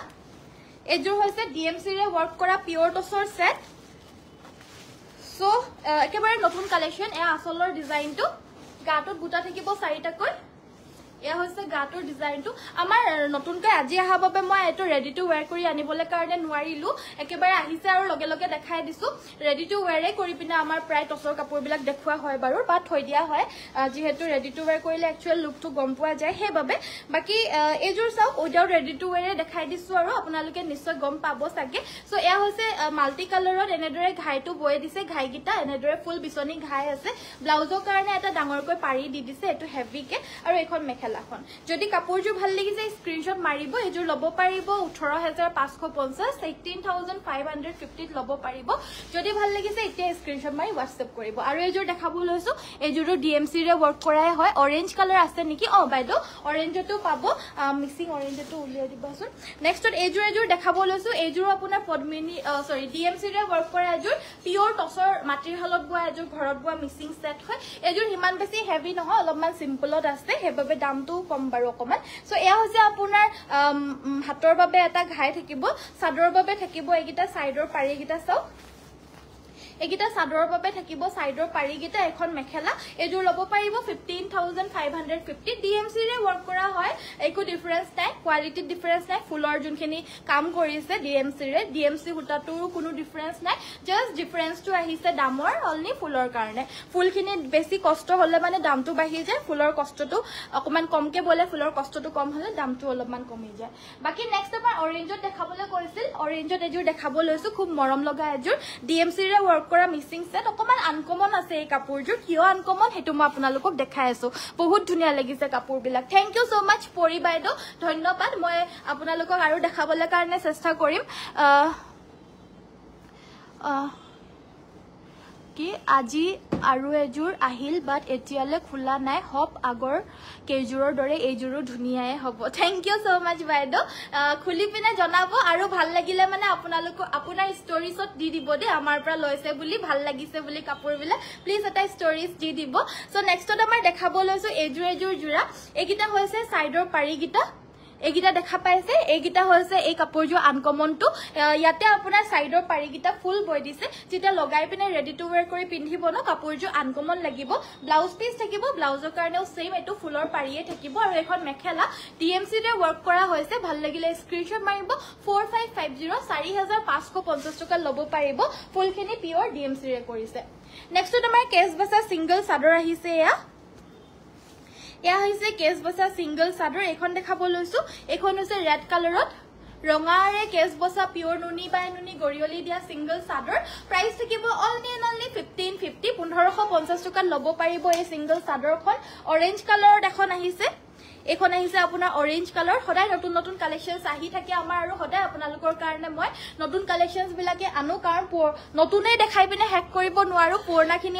এজোৰ হৈছে ডিএমসি ৰে ওয়াৰ্ক কৰা পিওৰ টসৰ সেট সো একেবাৰে নতুন কালেকশন এ আসলৰ ডিজাইনটো গাটোত বুটা থাকিব চাৰিটাকৈ এয়া হৈছে গাটোৰ ডিজাইনটো আমাৰ নতুনকৈ আজি আহা বাবে মই এটো ৰেডি টু ওয়্যাৰ কৰি আনিবলৈ কাৰণে নোৱাৰিলো একেবাৰে আহিছে আৰু লগে লগে দেখাই দিছো ৰেডি টু ওয়্যাৰে কৰি পিনে আমাৰ প্ৰায় টসৰ কাপোৰবিলাক দেখুৱা হয় বাৰু বা থৈ দিয়া হয় যেহেতু ৰেডি টু ওয়্যাৰ কৰিলে একচুয়াল লুকটো গম পোৱা যায় হেবাবে বাকি এজোৰ চাওক উইদাউট ৰেডি টু ওয়্যাৰে দেখাই দিছো আৰু আপোনালোকে নিশ্চয় গম পাব সাকে সো এয়া হৈছে মাল্টি কালাৰত এনেদৰে ঘাইটো বয়ে দিছে ঘাইগিটা এনেদৰে ফুল বিচনি ঘাই আছে ব্লাউজৰ কাৰণে এটা ডাঙৰকৈ পাৰি দি দিছে এটো হেভিকে আৰু এখন মেখেলা যদি কাপোৰজোৰ ভাল লাগিছে স্ক্ৰিনশ্বট মাৰিব এজোৰ লব পাৰিব 18550 18550 লব পাৰিব যদি ভাল লাগিছে এতিয়া স্ক্ৰিনশ্বট মাৰি WhatsApp কৰিব আৰু এজোৰ দেখাব লৈছো এজোৰো ডিএমসি ৰে ওয়াৰ্ক কৰাই হয় অৰেঞ্জ কালাৰ আছে নেকি বাইদো অৰেঞ্জটো পাব মিক্সিং অৰেঞ্জটো উলিয়াই দিবাচোন নেক্সটত এজোৰ দেখাব লৈছো এজোৰ আপোনাৰ পদ্মিনী সৰি ডিএমসি ৰে ওয়াৰ্ক কৰা এজোৰ পিওৰ টসৰ মাটিৰ হালত বোৱা এজোৰ ঘৰত বোৱা মিক্সিং সেট হয় এজোৰ ইমান বেছি হেভি নহয় অলপমান সিম্পলত আছে হেবাবে দামটো কম বাৰো অকমান সো এয়া হৈছে আপোনাৰ হাতৰ বাবে এটা ঘাই থাকিব সাদৰ বাবে থাকিব এগিটা সাইডৰ পাৰি গিটা চাওক এগিটা সাদৰ বাবে থাকিব সাইডৰ পাৰি গিটা এখন মেখেলা এজোৰ লব পাৰিব 15550 ডিএমসি ৰে ওয়াৰ্ক কৰা হয় একো ডিফাৰেন্স নাই কোৱালিটি ডিফাৰেন্স নাই ফুলৰ যোনখিনি কাম কৰিছে ডিএমসি হুটাটোৰ কোনো ডিফাৰেন্স নাই জাস্ট ডিফাৰেন্সটো আহিছে দামৰ অনলি ফুলৰ কাৰণে ফুলখিনি বেছি কষ্ট হলে মানে দামটো বাঢ়ি যায় ফুলৰ কষ্টটো অকমান কমকে বলে ফুলৰ কষ্টটো কম হলে দামটো অলপমান কমি যায় বাকি নেক্সট আমাৰ অৰেঞ্জত দেখাবলৈ কৈছিল অৰেঞ্জত এজোৰ দেখাব লৈছো খুব মৰম লগা এজোৰ ডিএমসি ৰে ওয়াৰ্ক কৰা মিক্সিং সেট অকমান আনকমন আছে এই কাপোৰজোৰ কিয় আনকমন হেতু মই আপোনালোকক দেখাই আছো বহুত ধুনিয়া লাগিছে কাপোৰবিলাক থ্যাংক ইউ সো মাচ পৰি বাইদো ধন্যবাদ মই আপোনালোকক আৰু দেখাবলৈ কাৰণে চেষ্টা কৰিম কি আজি আৰু এজোৰ আহিল বাট এতিয়ালে খোলা নাই হপ আগৰ কেজোৰৰ দৰে এইজোৰো ধুনিয়াই হ'ব thank you so much BeiDou খুলি পিনে জনাব আৰু ভাল লাগিলে মানে আপোনালোক আপোনাৰ ষ্টৰিছত দি দিব দে আমাৰ পৰা লৈছে বুলি ভাল লাগিছে বুলি কাপোৰবিলাক প্লিজ এটা ষ্টৰিজ দি দিব সো নেক্সটত আমাৰ দেখাব লৈছো এজোৰ জোৰা এগিটা হৈছে সাইডৰ পাৰি গিটা এগিটা দেখা পাইছে এগিটা হৈছে এই কাপোৰজোৰ আনকমনটো ইয়াতে আপোনাৰ সাইডৰ পাৰি গিটা ফুল বৈ দিছে যেটা লগাই পিনে ৰেডি টু ওয়্যাৰ কৰি পিন্ধিব ন কাপোৰজোৰ আনকমন লাগিব ব্লাউজ পিস থাকিব ব্লাউজৰ কাৰণেও সেম এটো ফুলৰ পাৰিয়ে থাকিব আৰু এখন মেখেলা ডিএমসি ৰে ওয়াৰ্ক কৰা হৈছে ভাল লাগিলে স্ক্ৰিনশ্বট মাৰিব 4550 4550 টকা লব পাৰিব ফুলখিনি পিওৰ ডিএমসি ৰে কৰিছে নেক্সটত আমাৰ কেছ বসা সিঙ্গল সাদৰ আহিছে এয়া হৈছে কেছ বসা সিঙ্গল সাদৰ এখন দেখাব লৈছো এখন হৈছে ৰেড কালাৰত ৰঙাৰে কেছ বসা পিওৰ নুনি বাই নুনি গৰিয়লি দিয়া সিঙ্গল সাদৰ প্ৰাইস থাকিব অনলি 1550 1550 টকা লব পাৰিব এই সিঙ্গল সাদৰখন অৰেঞ্জ কালাৰত এখন আহিছে এখন আহিছে আপোনাৰ অৰেঞ্জ কালাৰ সদায় নতুন নতুন কালেকশনস আহি থাকে আমাৰ আৰু সদায় আপোনালোকৰ কাৰণে মই নতুন কালেকশনস বিলাকে আনো কাৰণ নতুনে দেখাই পিনে হেক কৰিব নোৱাৰো পুৰণাখিনি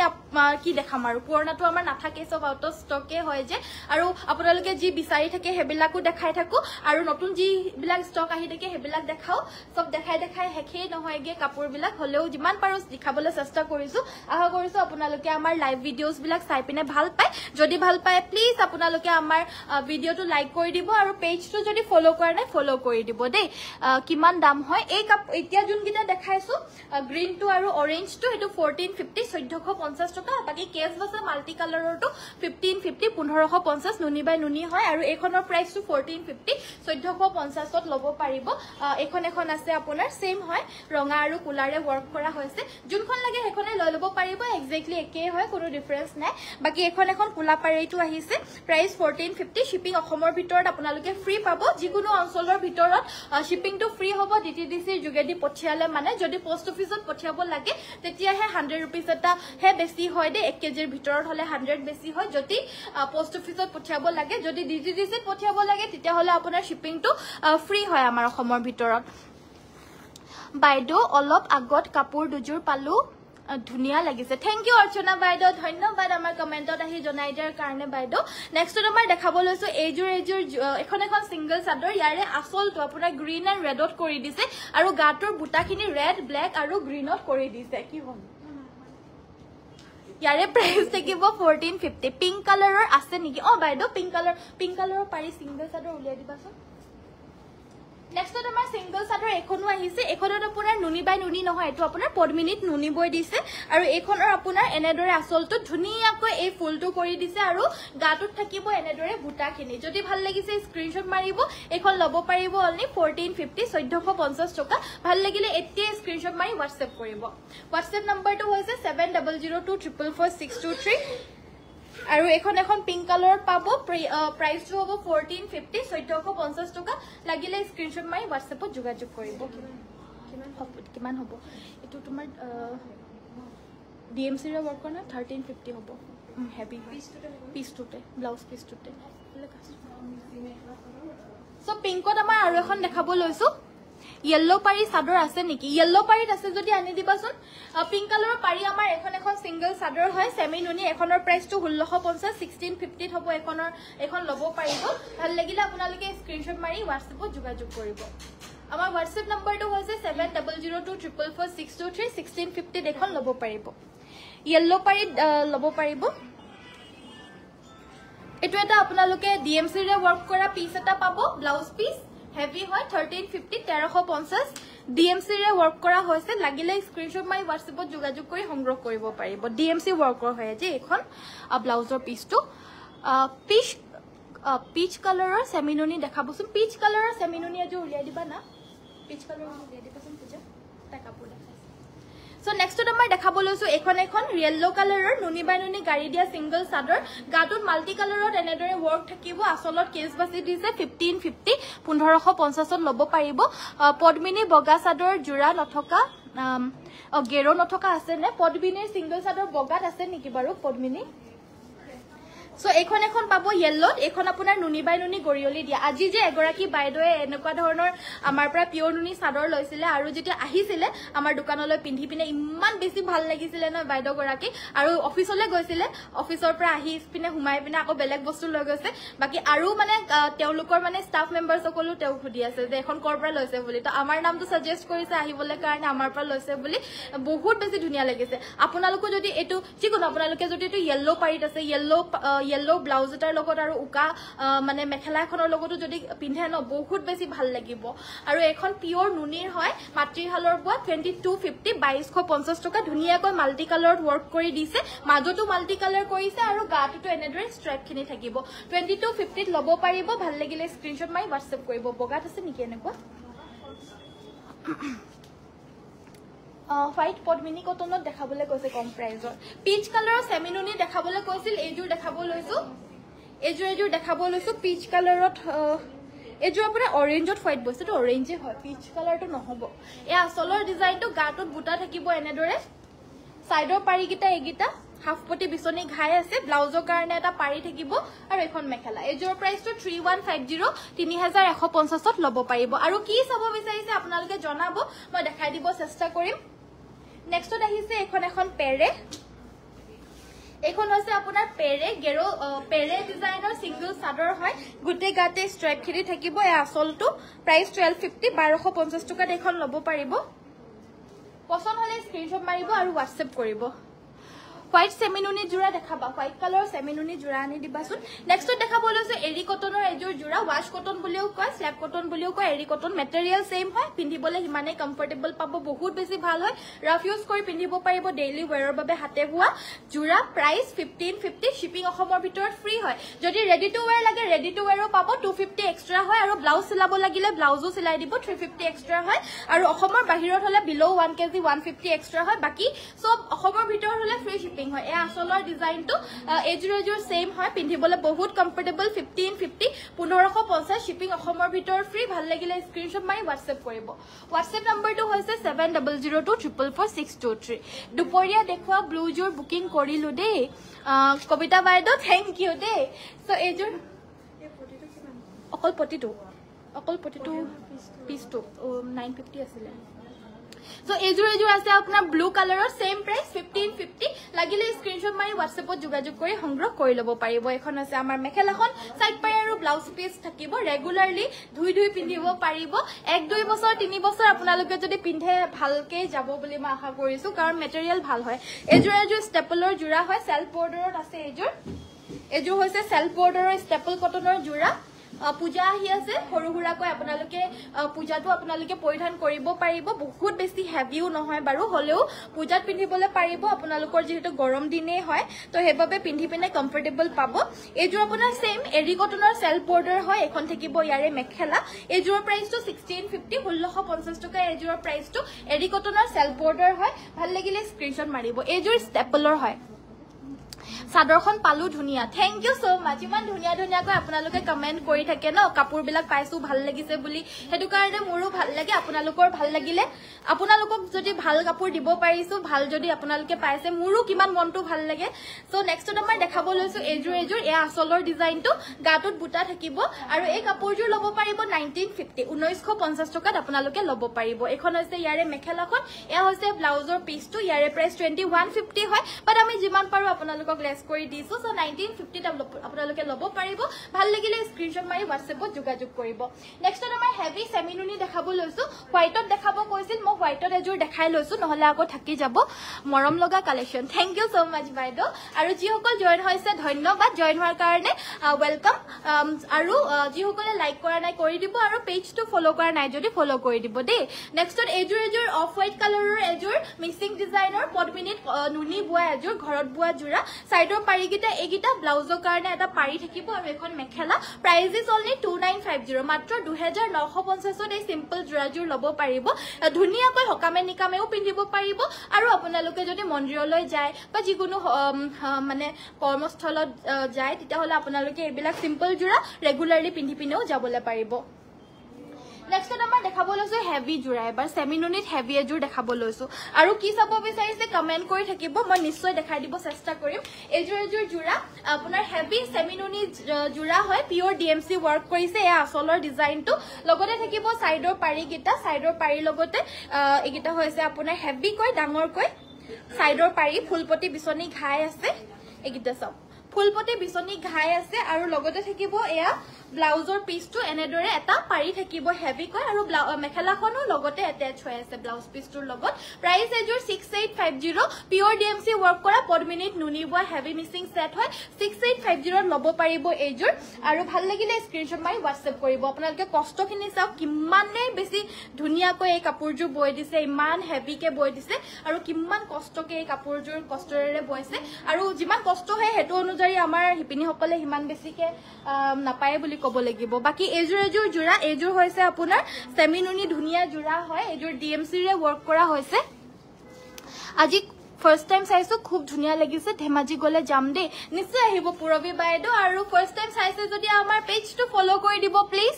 কি দেখাম আৰু পুৰণাটো আমাৰ নাথাকে সব আউট অফ ষ্টকে হয় যে আৰু আপোনালোকে যি বিচাৰি থাকে হেবিলাকো দেখাই থাকো আৰু নতুন যি বিলাক ষ্টক আহি থাকে হেবিলাক দেখাও সব দেখাই হেখেই নহয়গে কাপোৰবিলাক হলেও যিমান পাৰো দেখাবলৈ চেষ্টা কৰিছো আশা কৰিছো আপোনালোকে আমাৰ লাইভ ভিডিওস বিলাক চাই পিনে ভাল পায় যদি ভাল পায় প্লিজ আপোনালোকে আমাৰ ভিডিওটো লাইক কৰি দিব আৰু পেজটো যদি ফলো কৰা নাই ফলো কৰি দিব দেই কিমান দাম হয় এই কাপ এতিয়া যোন গিটা দেখাইছো গ্ৰীন টু আৰু অৰেঞ্জ টু এটো 1450 1450 টকা বাকি কেছ বসা মাল্টি কালাৰৰটো 1550 1550 নুনি বাই নুনি হয় আৰু এখনৰ প্ৰাইসটো 1450 1450 ত লব পাৰিব এখন আছে আপোনাৰ সেম হয় ৰঙা আৰু কুলাৰে ওয়াৰ্ক কৰা হৈছে যোনখন লাগে হেখনে লৈ লব পাৰিব এক্স্যাক্টলি একে হয় কোনো ডিফাৰেন্স নাই বাকি এখন কুলা পাৰেটো আহিছে প্ৰাইস 1450 শিপিং অসমৰ ভিতৰত আপোনালোকে ফ্ৰী পাব যিকোনো অঞ্চলৰ ভিতৰত শিপিংটো ফ্ৰী হ'ব ডিটিডিসিৰ যোগেদি পঠিয়ালে মানে যদি পোষ্ট অফিসত পঠিয়াব লাগে তেতিয়াহে 100 रुपीस এটা হে বেছি হয় দে 1 কেজিৰ ভিতৰত হলে 100 বেছি হয় যদি পোষ্ট অফিসত পঠিয়াব লাগে যদি ডিটিডিসিত পঠিয়াব লাগে তেতিয়া হলে আপোনাৰ শিপিংটো ফ্ৰী হয় আমাৰ অসমৰ ভিতৰত বাইদো অলপ আগত কাপোৰ দুজোৰ পালো ধুনিয়া লাগিছে থ্যাংক ইউ অৰ্চনা বাইদো ধন্যবাদ আমাৰ কমেন্টত আহি জনাই দিয়াৰ কাৰণে বাইদো নেক্সটত আমাৰ দেখাব লৈছো এইজোৰ এখন সিঙ্গল সাদৰ ইয়াৰে আসলটো আপোনাৰ গ্ৰীন এণ্ড ৰেডত কৰি দিছে আৰু গাটোৰ বুটাখিনি ৰেড ব্ল্যাক আৰু গ্ৰীনত কৰি দিছে কি হ'ল ইয়াৰে প্ৰাইস থাকিব 1450 পিংক কালাৰৰ আছে নেকি অ বাইদেউ পিংক কালাৰৰ পাৰি সিঙ্গেল চাদৰ উলিয়াই দিবাচোন নেক্সট আমাৰ সিঙ্গেল চাদৰ এখনো আহিছে এখনত আপোনাৰ নুনি বাই নুনি নহয় এটো আপোনাৰ পদ্মিনীত নুনি বৈ দিছে আৰু এখনৰ আপোনাৰ এনেদৰে আসলটো ধুনিয়াকৈ এই ফুলটো কৰি দিছে আৰু গাটোত থাকিব এনেদৰে বুটাখিনি যদি ভাল লাগিছে স্ক্ৰিনশ্বট মাৰিব এখন লব পাৰিব অনলি 1450 1450 টকা ভাল লাগিলে এতিয়া স্ক্ৰিনশ্বট মাৰি WhatsApp কৰিব WhatsApp নম্বৰটো হৈছে 7002444623 আৰু এখন পিংক কালাৰ পাব প্ৰাইসটো হ'ব 1450 1450 টকা লাগিলে স্ক্ৰিনশ্বট মাৰি WhatsAppত যোগাযোগ কৰিব কিমান হ'ব এটো তোমাৰ DMC ৰ ওয়াৰ্ক কৰা 1350 হ'ব হেভি পিসটোতে ব্লাউজ পিসটোতে সো পিংকত আমাৰ আৰু এখন দেখাব লৈছো येलो पारी सादर আছে নেকি येलो पारीत আছে যদি আনি দিবাচোন পিংক কালাৰৰ পাৰি আমাৰ এখন সিঙ্গেল সাদৰ হয় সেমি নুনি এখনৰ প্ৰাইসটো 1650 1650 হ'ব এখন লব পাৰিব ভাল লাগিলে আপোনালোকে স্ক্ৰিনশ্বট মাৰি WhatsAppত যোগাযোগ কৰিব আমাৰ WhatsApp নম্বৰটো হৈছে 7002444623 1650 এখন লব পাৰিব येलो पारीत লব পাৰিব এটো এটা আপোনালোকে DMC ৰে ওয়াৰ্ক কৰা পিস এটা পাব ব্লাউজ পিস হেভি হয় 1350 1350 DMC ৰে ওয়াৰ্ক কৰা হৈছে লাগিলে স্ক্ৰিনশ্বট মাৰি WhatsAppত যোগাযোগ কৰি সংগ্ৰহ কৰিব পাৰিব DMC ওয়াৰ্কৰ হয় যে এখন ব্লাউজৰ পিসটো পিচ কালাৰৰ সেমিনুনি দেখাবচোন পিচ কালাৰৰ সেমিনুনি এজো উলিয়াই দিবা না পিচ কালাৰৰ উলিয়াই দিবাচোন পূজা তা কাপোৰ So next to আমাৰ দেখাব লৈছো এখন yellow কালাৰৰ নুনি বাই নুনি গাড়ি দিয়া সিঙ্গেল সাদৰ গাটোত মাল্টি কালাৰত এনেদৰে ওয়াৰ্ক থাকিব আসলত কেস বাসি দিছে 1550 1550 লব পাৰিব পদ্মিনী বগা সাদৰ জোৰা নথকা গেৰো নথকা আছে নে পদ্মিনীৰ সিঙ্গেল সাদৰ বগাত আছে নেকি বাৰু পদ্মিনী সো এখন পাবো येल्लोত এখন আপোনাৰ নুনি বাই নুনি গৰিয়লি দিয়া আজি যে এগৰাকী বাইদয়ে এনেকুৱা ধৰণৰ আমাৰ পৰা পিওৰ নুনি সাদৰ লৈছিলে আৰু যেতিয়া আহিছিলে আমাৰ দোকানলৈ পিন্ধি পিনে ইমান বেছি ভাল লাগিছিলে ন বাইদ গৰাকী আৰু অফিচলৈ গৈছিলে অফিচৰ পৰা আহি পিনে হুমাই পিনে আকৌ বেলেগ বস্তু লৈ গৈছে বাকি আৰু মানে তেওলোকৰ মানে স্টাফ মেম্বাৰছ সকলো তেও খুদি আছে যে এখন কৰ পৰা লৈছে বুলি তো আমাৰ নামটো সাজেষ্ট কৰিছে আহিবলৈ কাৰণে আমাৰ পৰা লৈছে বুলি বহুত বেছি ধুনিয়া লাগিছে আপোনালোক যদি এটো যিকোনো আপোনালোকে যদি এটো येल्लो পাৰিত আছে येल्लो ব্লাউজ এটাৰ লগত আৰু উকা মানে মেখেলা এখনৰ লগতো যদি পিন্ধে ন বহুত বেছি ভাল লাগিব আৰু এখন পিওৰ নুনিৰ হয় মাতৃহালৰ বোৱা 2250 2250 টকা ধুনিয়াকৈ মাল্টি কালাৰত ওয়াৰ্ক কৰি দিছে মাজতো মাল্টি কালাৰ কৰিছে আৰু গাটোটো এনেদৰে স্ট্ৰাইপ খিনি থাকিব 2250 লব পাৰিব ভাল লাগিলে স্ক্ৰিনশ্বট মাৰি WhatsApp কৰিব বগাত আছে নেকি এনেকুৱা হোয়াইট পদ্মিনী কটনত দেখাবলে কৈছে কম প্ৰাইজৰ পিচ কালাৰৰ সেমিনুনি দেখাবলে কৈছিল এজুৰ দেখাব লৈছো এজুৰ দেখাব লৈছো পিচ কালাৰত এজুৰ আপোনাৰ অৰেঞ্জত হোয়াইট বস্তুটো অৰেঞ্জে হয় পিচ কালাৰটো নহব এ আসলৰ ডিজাইনটো গাটোত বুটা থাকিব এনেদৰে সাইডৰ পাৰি গিটা এগিটা হাফ পটি বিছনি ঘাই আছে ব্লাউজৰ কাৰণে এটা পাৰি থাকিব আৰু এখন মেখেলা এজুৰ প্ৰাইসটো 3150 3150 ত লব পাৰিব আৰু কি চাব বিচাৰিছে আপোনালোকে জনাব মই দেখাই দিব চেষ্টা কৰিম নেক্সট আহিছে এখন পেৰে এখন হৈছে আপোনাৰ পেৰে গেৰো পেৰে ডিজাইনৰ সিঙ্গেল সাদৰ হয় গুটে গাতে স্ট্ৰাইপ খিনি থাকিব এ আসলটো প্ৰাইস 1250 1250 টকা এখন লব পাৰিব পছন্দ হলে স্ক্ৰিনশ্বট মাৰিব আৰু WhatsApp কৰিব হোয়াইট সেমিনুনি জোড়া দেখাবা হোয়াইট কালাৰ সেমিনুনি জোড়া আনি দিবাচোন নেক্সট দেখাব লৈছো এৰি কটনৰ এজোৰ জোড়া ওয়াশ কটন বুলিও কয় স্ল্যাব কটন বুলিও কয় এৰি কটন মেটেৰিয়েল সেম হয় পিন্ধিবলে হিমানে কমফৰ্টেবল পাব বহুত বেছি ভাল হয় ৰাফ ইউজ কৰি পিন্ধিব পাৰিব ডেইলি ওয়্যাৰৰ বাবে হাতে বোৱা জোড়া প্ৰাইস 1550 শিপিং অসমৰ ভিতৰত ফ্ৰী হয় যদি ৰেডি টু ওয়্যাৰ লাগে ৰেডি টু ওয়্যাৰো পাব 250 এক্সট্ৰা হয় আৰু ব্লাউজ সিলাব লাগিলে ব্লাউজও সিলাই দিব 350 এক্সট্ৰা হয় আৰু অসমৰ বাহিৰত হলে বিলো 1 কেজি 150 এক্সট্ৰা হয় বাকি সব অসমৰ ভিতৰত হলে ফ্ৰী শিপিং হয় এ আসলৰ ডিজাইনটো এজুৰ সেম হয় পিন্ধিবলে বহুত কমফৰ্টেবল 1550 1550 শিপিং অসমৰ ভিতৰত ফ্ৰী ভাল লাগিলে স্ক্ৰিনশ্বট মাৰি WhatsApp কৰিব WhatsApp নম্বৰটো হৈছে 7002444623 দুপৰীয়া দেখুৱা ব্লু জোৰ বুকিং কৰিলো দে কবিতা বাইদেউ থ্যাংক ইউ দে সো এজুৰ অকল পটিটো পিসটো 950 আছিল সো এজোৰ আছে আপোনাৰ ব্লু কালাৰৰ সেম প্ৰাইস 1550 লাগিলে স্ক্ৰিনশ্বট মাৰি WhatsAppত যোগাযোগ কৰি সংগ্ৰহ কৰি ল'ব পাৰিব এখন আছে আমাৰ মেখেলাখন সাইড পাই আৰু ব্লাউজ পিস থাকিব ৰেগুলাৰলি ধুই পিন্ধিব পাৰিব 1-2 বছৰ 3 বছৰ আপোনালোকে যদি পিন্ধে ভালকে যাব বুলি মই আশা কৰিছো কাৰণ মেটেৰিয়েল ভাল হয় এজোৰ ষ্টেপলৰ জোৰা হয় সেলফ বৰ্ডাৰত আছে এজোৰ হৈছে সেলফ বৰ্ডাৰৰ ষ্টেপল কটনৰ জোৰা পূজা আহি আছে সৰু হুৰাকৈ আপোনালোকে পূজাটো আপোনালোকে পৰিধান কৰিব পাৰিব বহুত বেছি হেভিও নহয় বাৰু হলেও পূজাত পিন্ধিবলৈ পাৰিব আপোনালোকৰ যেহেতু গৰম দিনে হয় তো হেবাবে পিন্ধি পিনে কমফৰ্টেবল পাব এজোৰ আপোনাৰ সেম এৰি কটনৰ সেলফ বৰ্ডাৰ হয় এখন থাকিব ইয়াৰে মেখেলা এজোৰ প্ৰাইসটো 1650 1650 টকা এজোৰ প্ৰাইসটো এৰি কটনৰ সেলফ বৰ্ডাৰ হয় ভাল লাগিলে স্ক্ৰিনশ্বট মাৰিব এজোৰ ষ্টেপলৰ হয় সাদৰখন পালু ধুনিয়া থ্যাংক ইউ সো মাচ ইমান ধুনিয়াকৈ আপোনালোকে কমেন্ট কৰি থাকে ন কাপোৰ বিলাক পাইছো ভাল লাগিছে বুলি হেতু কাৰণে মোৰো ভাল লাগে আপোনালোকৰ ভাল লাগিলে আপোনালোকক যদি ভাল কাপোৰ দিব পাৰিছো ভাল যদি আপোনালোকে পাইছে মোৰো কিমান মনটো ভাল লাগে সো নেক্সটত আমাৰ দেখাব লৈছো এজোৰ এ আসলৰ ডিজাইনটো গাটোত বুটা থাকিব আৰু এই কাপোৰজোৰ ল'ব পাৰিব 1950 টকাত আপোনালোকে ল'ব পাৰিব এখন হৈছে ইয়াৰে মেখেলাখন এয়া হৈছে ব্লাউজৰ পিসটো ইয়াৰে প্ৰাইস 2150 হয় বাট আমি যিমান পাৰো আপোনালোকক লেস কৰি দিছো সো 1950 টা আপোনালোকে ল'ব পাৰিব ভাল লাগিলে স্ক্ৰিনশ্বট মাৰি WhatsAppত যোগাযোগ কৰিব নেক্সটত আমাৰ হেভি সেমিনুনি দেখাব লৈছো হোৱাইটত দেখাব কৈছিল মই হোৱাইটত এজোৰ দেখাই লৈছো নহলে আকৌ থাকি যাব মৰম লগা collection thank you so much BeiDou আৰু যিসকল জয়েন হৈছে ধন্যবাদ জয়েন হোৱাৰ কাৰণে ওয়েলকাম আৰু যিসকলে লাইক কৰা নাই কৰি দিব আৰু পেজটো ফলো কৰা নাই যদি ফলো কৰি দিব দেই নেক্সটত এজোৰ অফ হোৱাইট কালাৰৰ এজোৰ মিক্সিং ডিজাইনৰ পদ্মিনীত নুনি বুৱা এজোৰ ঘৰত বুৱা জোৰা সাইডৰ পাৰিকিটা এগিটা ব্লাউজৰ কাৰণে এটা পাৰি থাকিব আৰু এখন মেখেলা প্ৰাইস ইজ অনলি 2950 মাত্ৰ 2950 ত এই সিম্পল জোৰাজোৰ ল'ব পাৰিব ধুনিয়াকৈ হকামে নিকামেও পিন্ধিব পাৰিব আৰু আপোনালোকে যদি মন্দিৰলৈ যায় বা যিকোনো মানে কৰ্মস্থলত যায় তেতিয়াহলে আপোনালোকে এইবিলাক সিম্পল জোৰা ৰেগুলাৰলি পিন্ধি পিনেও যাবলৈ পাৰিব নেক্সট আমাৰ দেখাব লৈছো হেভি জোৰা এবাৰ সেমিনুনিত হেভি এজোৰ দেখাব লৈছো আৰু কি চাব বিচাৰিছে কমেন্ট কৰি থাকিব মই নিশ্চয় দেখাই দিব চেষ্টা কৰিম এজোৰ জোৰা আপোনাৰ হেভি সেমিনুনি জোৰা হয় পিওৰ ডিএমসি ওয়াৰ্ক কৰিছে এয়া আসলৰ ডিজাইনটো লগতে থাকিব সাইডৰ পাৰি লগতে এগিটা হৈছে আপোনাৰ হেভি কৈ ডাঙৰ কৈ সাইডৰ পাৰি ফুলপটি বিচনি ঘাই আছে এগিটা সব ফুলপটি বিচনি ঘাই আছে আৰু লগতে থাকিব এয়া ব্লাউজৰ পিসটো এনেদৰে এটা পাৰি থাকিব হেভি কৈ আৰু মেখেলাখনো লগতে এটাচ হৈ আছে ব্লাউজ পিসটোৰ লগত প্ৰাইস এজোৰ 6850 পিওৰ ডিএমসি ওয়াৰ্ক কৰা পদ্মিনীত নুনি বুৱা হেভি মিক্সিং সেট হয় 6850 ল'ব পাৰিব এজোৰ আৰু ভাল লাগিলে স্ক্ৰিনশ্বট মাৰি WhatsApp কৰিব আপোনালোকে কষ্টখিনি চাওক কিমানে বেছি ধুনিয়াকৈ এই কাপোৰজোৰ বৈ দিছে ইমান হেভিকে বৈ দিছে আৰু কিমান কষ্টকে এই কাপোৰজোৰ কষ্টৰে বৈছে আৰু যিমান কষ্ট হয় হেতু অনুযায়ী আমাৰ হিপিনী সকলে হিমান বেছিকে নাপায় বুলি কব লাগিব বাকি এজোৰ জোৰা এজোৰ হৈছে আপোনাৰ সেমিনুনি ধুনিয়া জোৰা হয় এজোৰ ডিএমসি ৰে ওয়াৰ্ক কৰা হৈছে আজি ফার্স্ট টাইম চাইছো খুব ধুনিয়া লাগিছে ধেমাজি গলে যাম দে নিশ্চয় আহিব পুৰবি বাইদো আৰু ফাৰ্স্ট টাইম চাইছে যদি আমাৰ পেজটো ফলো কৰি দিব প্লিজ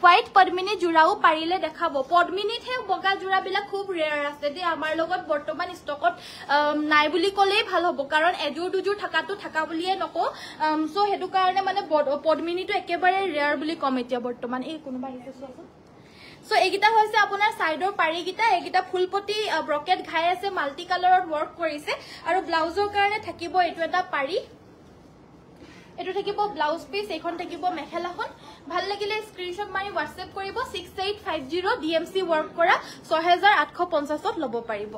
হোয়াইট পদ্মিনী জোৰাও পাৰিলে দেখাব পদ্মিনীতহে বগা জোৰা বিলাক খুব ৰেয়াৰ আছে দে আমাৰ লগত বৰ্তমান ষ্টকত নাই বুলি কলেই ভাল হ'ব কাৰণ এজোৰ দুজোৰ থাকা বুলিয়ে নকো সো হেতু কাৰণে মানে পদ্মিনীটো একেবাৰে ৰেয়াৰ বুলি কম এতিয়া বৰ্তমান এই কোনোবা আহিছে চোৱাচোন সো এগিটা হৈছে আপোনাৰ সাইডৰ পাৰিগিটা এগিটা ফুলপটি ব্ৰকেট ঘাই আছে মাল্টি কালাৰত ওয়াৰ্ক কৰিছে আৰু ব্লাউজৰ কাৰণে থাকিব এটো এটা পাৰি এটো থাকিব ব্লাউজ পিস এখন থাকিব মেখেলাখন ভাল লাগিলে স্ক্ৰিনশ্বট মাৰি WhatsApp কৰিব 6850 ডিএমসি ওয়াৰ্ক কৰা 6850 ত ল'ব পাৰিব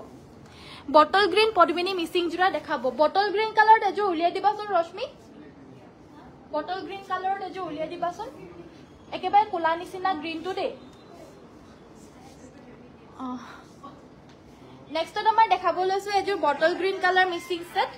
বটল গ্ৰীণ পদ্মিনী মিক্সিং জোৰা দেখাব বটল গ্ৰীণ কালাৰত এজোৰ উলিয়াই দিবাচোন ৰশ্মি বটল গ্ৰীণ কালাৰত এজোৰ উলিয়াই দিবাচোন একেবাৰে কোলা নিচিনা গ্ৰীণটো দে নেক্সটত আমাৰ দেখাব লৈছো এজোৰ bottle green colour mixing set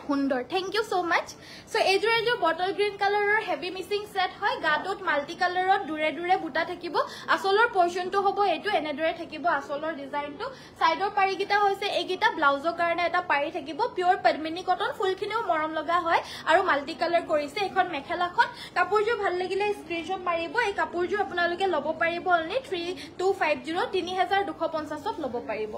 সুন্দৰ thank you so mass so এজোৰ বটল গ্ৰীণ কালাৰৰ হেভি মিক্সিং সেট হয় গাটোত মাল্টি কালাৰত দুৰে বুটা থাকিব আসলৰ পৰ্চনটো হ'ব এটো এনেদৰে থাকিব আসলৰ ডিজাইনটো সাইডৰ পাৰিগিটা হৈছে এগিটা ব্লাউজৰ কাৰণে এটা পাৰি থাকিব পিওৰ পদ্মিনী কটন ফুলখিনিও মৰম লগা হয় আৰু মাল্টি কালাৰ কৰিছে এখন মেখেলাখন কাপোৰজোৰ ভাল লাগিলে স্ক্ৰিনশ্বট মাৰিব এই কাপোৰজোৰ আপোনালোকে ল'ব পাৰিব অনলি 3250 3250 ত ল'ব পাৰিব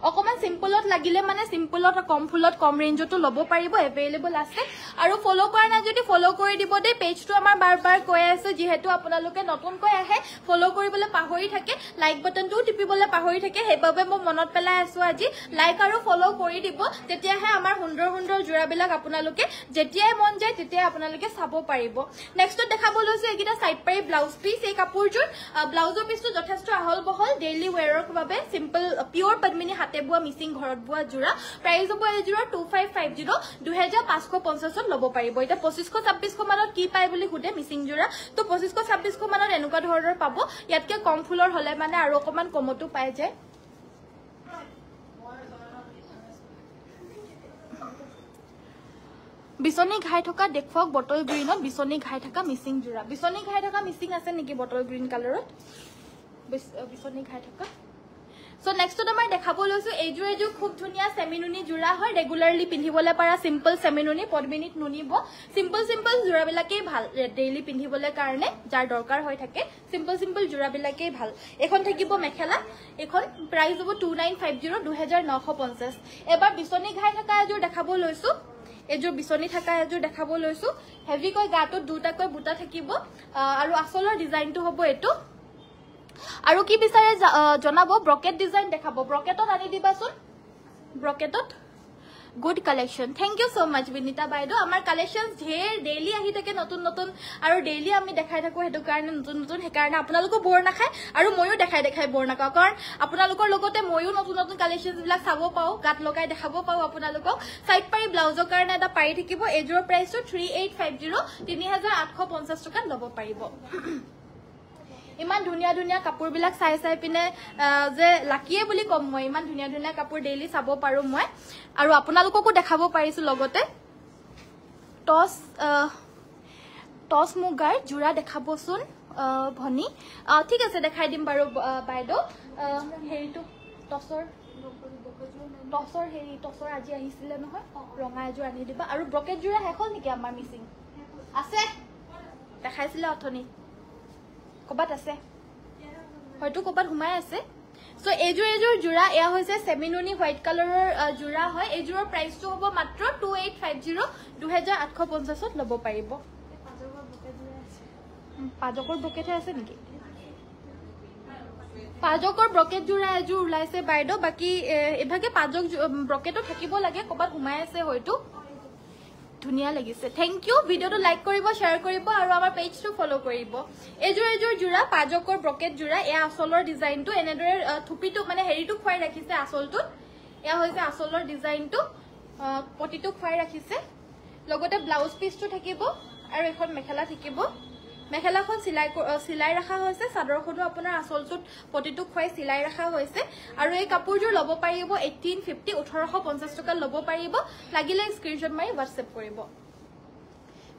অকমান সিম্পলত লাগিলে মানে সিম্পলত কম ফুলত কম ৰেঞ্জতো ল'ব পাৰিব এভেইলেবল আছে আৰু ফলো কৰা না যদি ফলো কৰি দিব দে পেজটো আমাৰ বাৰ কৈ আছে যেহেতু আপোনালোকে নতুনকৈ আহে ফলো কৰিবলৈ পাহৰি থাকে লাইক বাটনটো টিপিবলৈ পাহৰি থাকে হেবাবে মই মনত পেলাই আছো আজি লাইক আৰু ফলো কৰি দিব তেতিয়াহে আমাৰ সুন্দৰ জোৰাবিলাক আপোনালোকে যেতিয়াই মন যায় তেতিয়া আপোনালোকে চাব পাৰিব নেক্সট দেখাব লৈছো একিটা সাইড পাৰি ব্লাউজ পিস এই কাপোৰযোৰ ব্লাউজৰ পিসটো যথেষ্ট আহল বহল ডেইলি ওয়্যাৰৰ বাবে সিম্পল পিওৰ পদ্মিনী হাতে বুৱা মিসিং ঘৰত বুৱা জোৰা প্ৰাইস হ'ব এজোৰা 2550 2550 ল'ব পাৰিব এটা 2500-2600 মানত কি পায় বুলি খুদে মিসিং জোৰা তো 2500-2600 মানত এনেকুৱা ধৰণৰ পাব ইয়াতকে কম ফুলৰ হলে মানে আৰু অকমান কমতো পায় যায় বিছনি ঘাই থকা দেখুৱাক বটল গ্ৰীনত বিছনি ঘাই থকা মিসিং জোৰা বিছনি ঘাই থকা মিসিং আছে নেকি বটল গ্ৰীন কালাৰত বিছনি ঘাই থকা সো নেক্সট আমাৰ দেখাব লৈছো এইজোৰ খুব ধুনিয়া সেমিনুনি জোৰা হয় ৰেগুলাৰলি পিন্ধিবলৈ পাৰা সিম্পল সেমিনুনি পদ্মিনীত নুনিব সিম্পল জোৰাবিলাকেই ভাল ডেইলি পিন্ধিবলৈ কাৰণে যাৰ দৰকাৰ হৈ থাকে সিম্পল জোৰাবিলাকেই ভাল এখন থাকিব মেখেলা এখন প্ৰাইস হ'ব 2950 2950 এবাৰ বিছনি ঘাই থকা এজোৰ দেখাব লৈছো এজোৰ বিছনি থকা এজোৰ দেখাব লৈছো হেভি কৈ গাটো দুটাকৈ বুটা থাকিব আৰু আসলৰ ডিজাইনটো হ'ব এটো আৰু কি বিচাৰে জনাব ব্ৰকেট ডিজাইন দেখাব ব্ৰকেটত আনি দিবাচোন ব্ৰকেটত good collection thank you so much Binita বাইদো আমাৰ কালেকশনস ঢেৰ ডেইলি আহি থাকে নতুন আৰু ডেইলি আমি দেখাই থাকো হেতু কাৰণে নতুন হে কাৰণে আপোনালোকক বৰ নাখায় আৰু ময়ো দেখাই বৰ নাখাও কাৰণ আপোনালোকৰ লগতে ময়ো নতুন কালেকশনস বিলাক চাব পাও গাত লগাই দেখাব পাও আপোনালোকক সাইড পাৰি ব্লাউজৰ কাৰণে এটা পাৰি থাকিব এজোৰ প্ৰাইসটো 3850 3850 টকা ল'ব পাৰিব ইমান ধুনিয়া কাপোৰ বিলাক চাই পিনে যে লাকিয়ে বুলি কম মই ইমান ধুনিয়া কাপোৰ ডেইলি চাব পাৰো মই আৰু আপোনালোককো দেখাব পাৰিছো লগতে টস মুগাৰ জোৰা দেখাবচোন ভনি ঠিক আছে দেখাই দিম বাৰু বাইদো হেৰিটো টসৰ আজি আহিছিলে নহয় ৰঙা এজোৰ আনি দিবা আৰু ব্ৰকেট জোৰা হেখল নেকি আমাৰ মিসিং আছে দেখাইছিলে অথনি কবাত আছে হয়তো কবাত হুমাই আছে সো এজোৰ জোৰা এয়া হৈছে সেমিনুনি হোয়াইট কালাৰৰ জোৰা হয় এজোৰৰ প্ৰাইসটো হ'ব মাত্ৰ 2850 2850 ল'ব পাৰিব পাজকৰ ব্ৰকেট আছে নেকি পাজকৰ ব্ৰকেট জোৰা এজোৰ ওলাইছে বাইদো বাকি এভাগে পাজক ব্ৰকেটও থাকিব লাগে কবাত হুমাই আছে হয়তো ধুনিয়া লাগিছে থ্যাংক ইউ ভিডিওটো লাইক কৰিব শেয়াৰ কৰিব আৰু আমাৰ পেজটো ফলো কৰিব এজোৰ জোৰা পাজকৰ ব্ৰকেট জোৰা এয়া আসলৰ ডিজাইনটো এনেদৰে থুপিটো মানে হেৰিটো খুৱাই ৰাখিছে আসলটো এয়া হৈছে আসলৰ ডিজাইনটো পটিটো খুৱাই ৰাখিছে লগতে ব্লাউজ পিসটো থাকিব আৰু এখন মেখেলা থাকিব মেখেলাখন সিলাই ৰাখা হৈছে চাদৰখনো আপোনাৰ আসলটোত পটিটো খুৱাই সিলাই ৰাখা হৈছে আৰু এই কাপোৰযোৰ ল'ব পাৰিব 1850 1850 টকা ল'ব পাৰিব লাগিলে স্ক্ৰিনশ্বট মাৰি WhatsApp কৰিব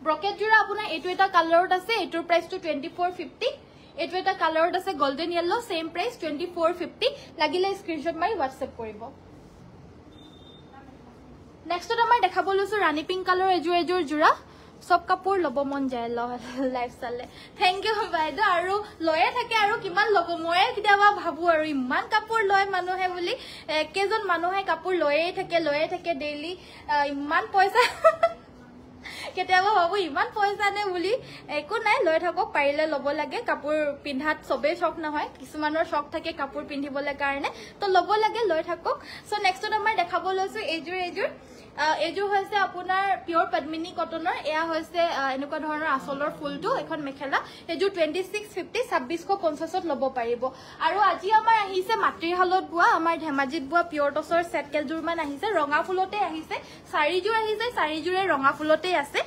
ব্ৰকেট জোৰা আপোনাৰ এটো এটা কালাৰত আছে এটোৰ প্ৰাইসটো 2450 এটো এটা কালাৰত আছে গোল্ডেন ইয়েলো সেম প্ৰাইস 2450 লাগিলে স্ক্ৰিনশ্বট মাৰি WhatsApp কৰিব নেক্সটত আমাৰ দেখাব লৈছো ৰাণী পিংক কালাৰ এজোৰ জোৰা সব কাপোৰ লব মন যায় লাইফ চালে থ্যাংক ইউ বাইদো আৰু লয়ে থাকে আৰু কিমান লব মই কিটাবা ভাবো আৰু ইমান কাপোৰ লয় মানুহে বুলি কেজন মানুহে কাপোৰ লয়ে থাকে ডেইলি ইমান পইচা কেতিয়াবা ভাবো ইমান পইচা নে বুলি একো নাই লৈ থাকক পাৰিলে ল'ব লাগে কাপোৰ পিন্ধাত সবে শক নহয় কিছুমানৰ শক থাকে কাপোৰ পিন্ধিবলৈ কাৰণে তো ল'ব লাগে লৈ থাকক সো নেক্সটত আমাৰ দেখাব লৈছো এজোৰ হৈছে আপোনাৰ পিওৰ পদ্মিনী কটনৰ এয়া হৈছে এনেকুৱা ধৰণৰ আসলৰ ফুলটো এখন মেখেলা এজোৰ 2650 2650 ল'ব পাৰিব আৰু আজি আমাৰ আহিছে মাতৃহালত বুৱা আমাৰ ধেমাজিত বুৱা পিওৰ টসৰ সেট কেজোৰ মান আহিছে ৰঙা ফুলতে আহিছে চাৰিজোৰ আহিছে চাৰিজোৰে ৰঙা ফুলতে আছে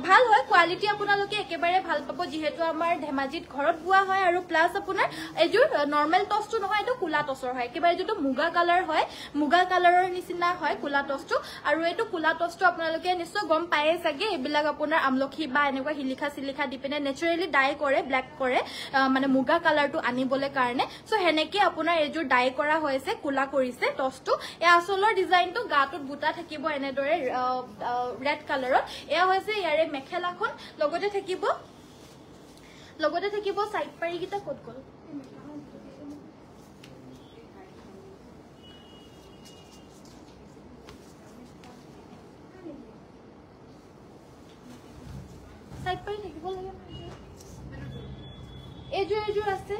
ভাল হয় কোৱালিটি আপোনালোকে একেবাৰে ভাল পাব যেহেতু আমাৰ ধেমাজিত ঘৰত বুৱা হয় আৰু প্লাস আপোনাৰ এজোৰ নৰমাল টসটো নহয় এটো কুলা টসৰ হয় একেবাৰে যেটো মুগা কালাৰ হয় মুগা কালাৰৰ নিচিনা হয় কুলা টসটো আৰু এটো কুলা টসটো আপোনালোকে নিশ্চয় গম পায়ে চাগে এবিলাক আপোনাৰ আমলখি বা এনেকুৱা হিলিখা দি পিনে নেচাৰেলি ডাই কৰে ব্ল্যাক কৰে মানে মুগা কালাৰটো আনিবলৈ কাৰণে সো হেনেকে আপোনাৰ এজোৰ ডাই কৰা হৈছে কুলা কৰিছে টসটো এ আসলৰ ডিজাইনটো গাটোত বুটা থাকিব এনেদৰে ৰেড কালাৰত এয়া হৈছে ইয়াৰে মেখেলাখন লগতে থাকিব সাইড পাৰি কিটা ক'ত গল এযোৰ আছে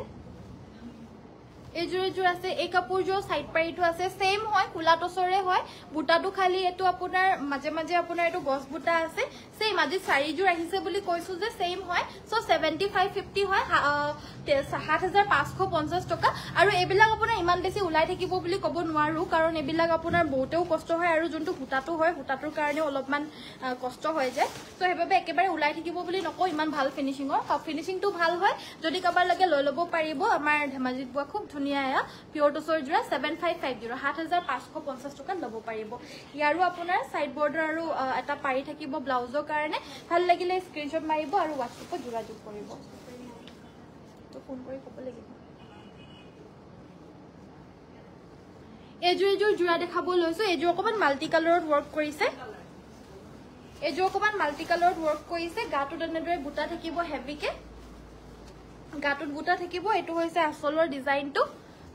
এযোৰ আছে এই কাপোৰযোৰ সাইড পাৰিটো আছে সেম হয় কুলা টছৰে হয় বুটাটো খালি এটো আপোনাৰ মাজে মাজে আপোনাৰ এটো গছ বুটা আছে সেম আজি চাৰিযোৰ আহিছে বুলি কৈছো যে সেম হয় সো 7550 হয় 7550 টকা আৰু এবিলাক আপোনাৰ ইমান বেছি উলাই থাকিব বুলি ক'ব নোৱাৰো কাৰণ এবিলাক আপোনাৰ বহুতেও কষ্ট হয় আৰু যোনটো বুটাটো হয় বুটাটোৰ কাৰণে অলপমান কষ্ট হৈ যায় সো হেবাবে একেবাৰে উলাই থাকিব বুলি নকও ইমান ভাল ফিনিশিংটো ভাল হয় যদি কাবাৰ লাগে লৈ লব পাৰিব আমাৰ ধেমাজিত বুৱা খুব ধুনিয়া পিওৰ টছৰ জোৰা 7550 7550 টকা লব পাৰিব ইয়াৰো আপোনাৰ সাইড বৰ্ডাৰ আৰু এটা পাৰি থাকিব ব্লাউজৰ কাৰণে ভাল লাগিলে স্ক্ৰিনশ্বট মাৰিব আৰু WhatsApp-ত যোগাযোগ কৰিব তো ফোন কৰি ক'ব লাগিব এযোৰ জোৰা দেখাব লৈছো এযোৰ অকমান মাল্টি কালাৰত ওয়াৰ্ক কৰিছে গাটো তেনেদৰে বুটা থাকিব হেভিকে গাটুত বুটা থাকিব এটো হৈছে আসলৰ ডিজাইনটো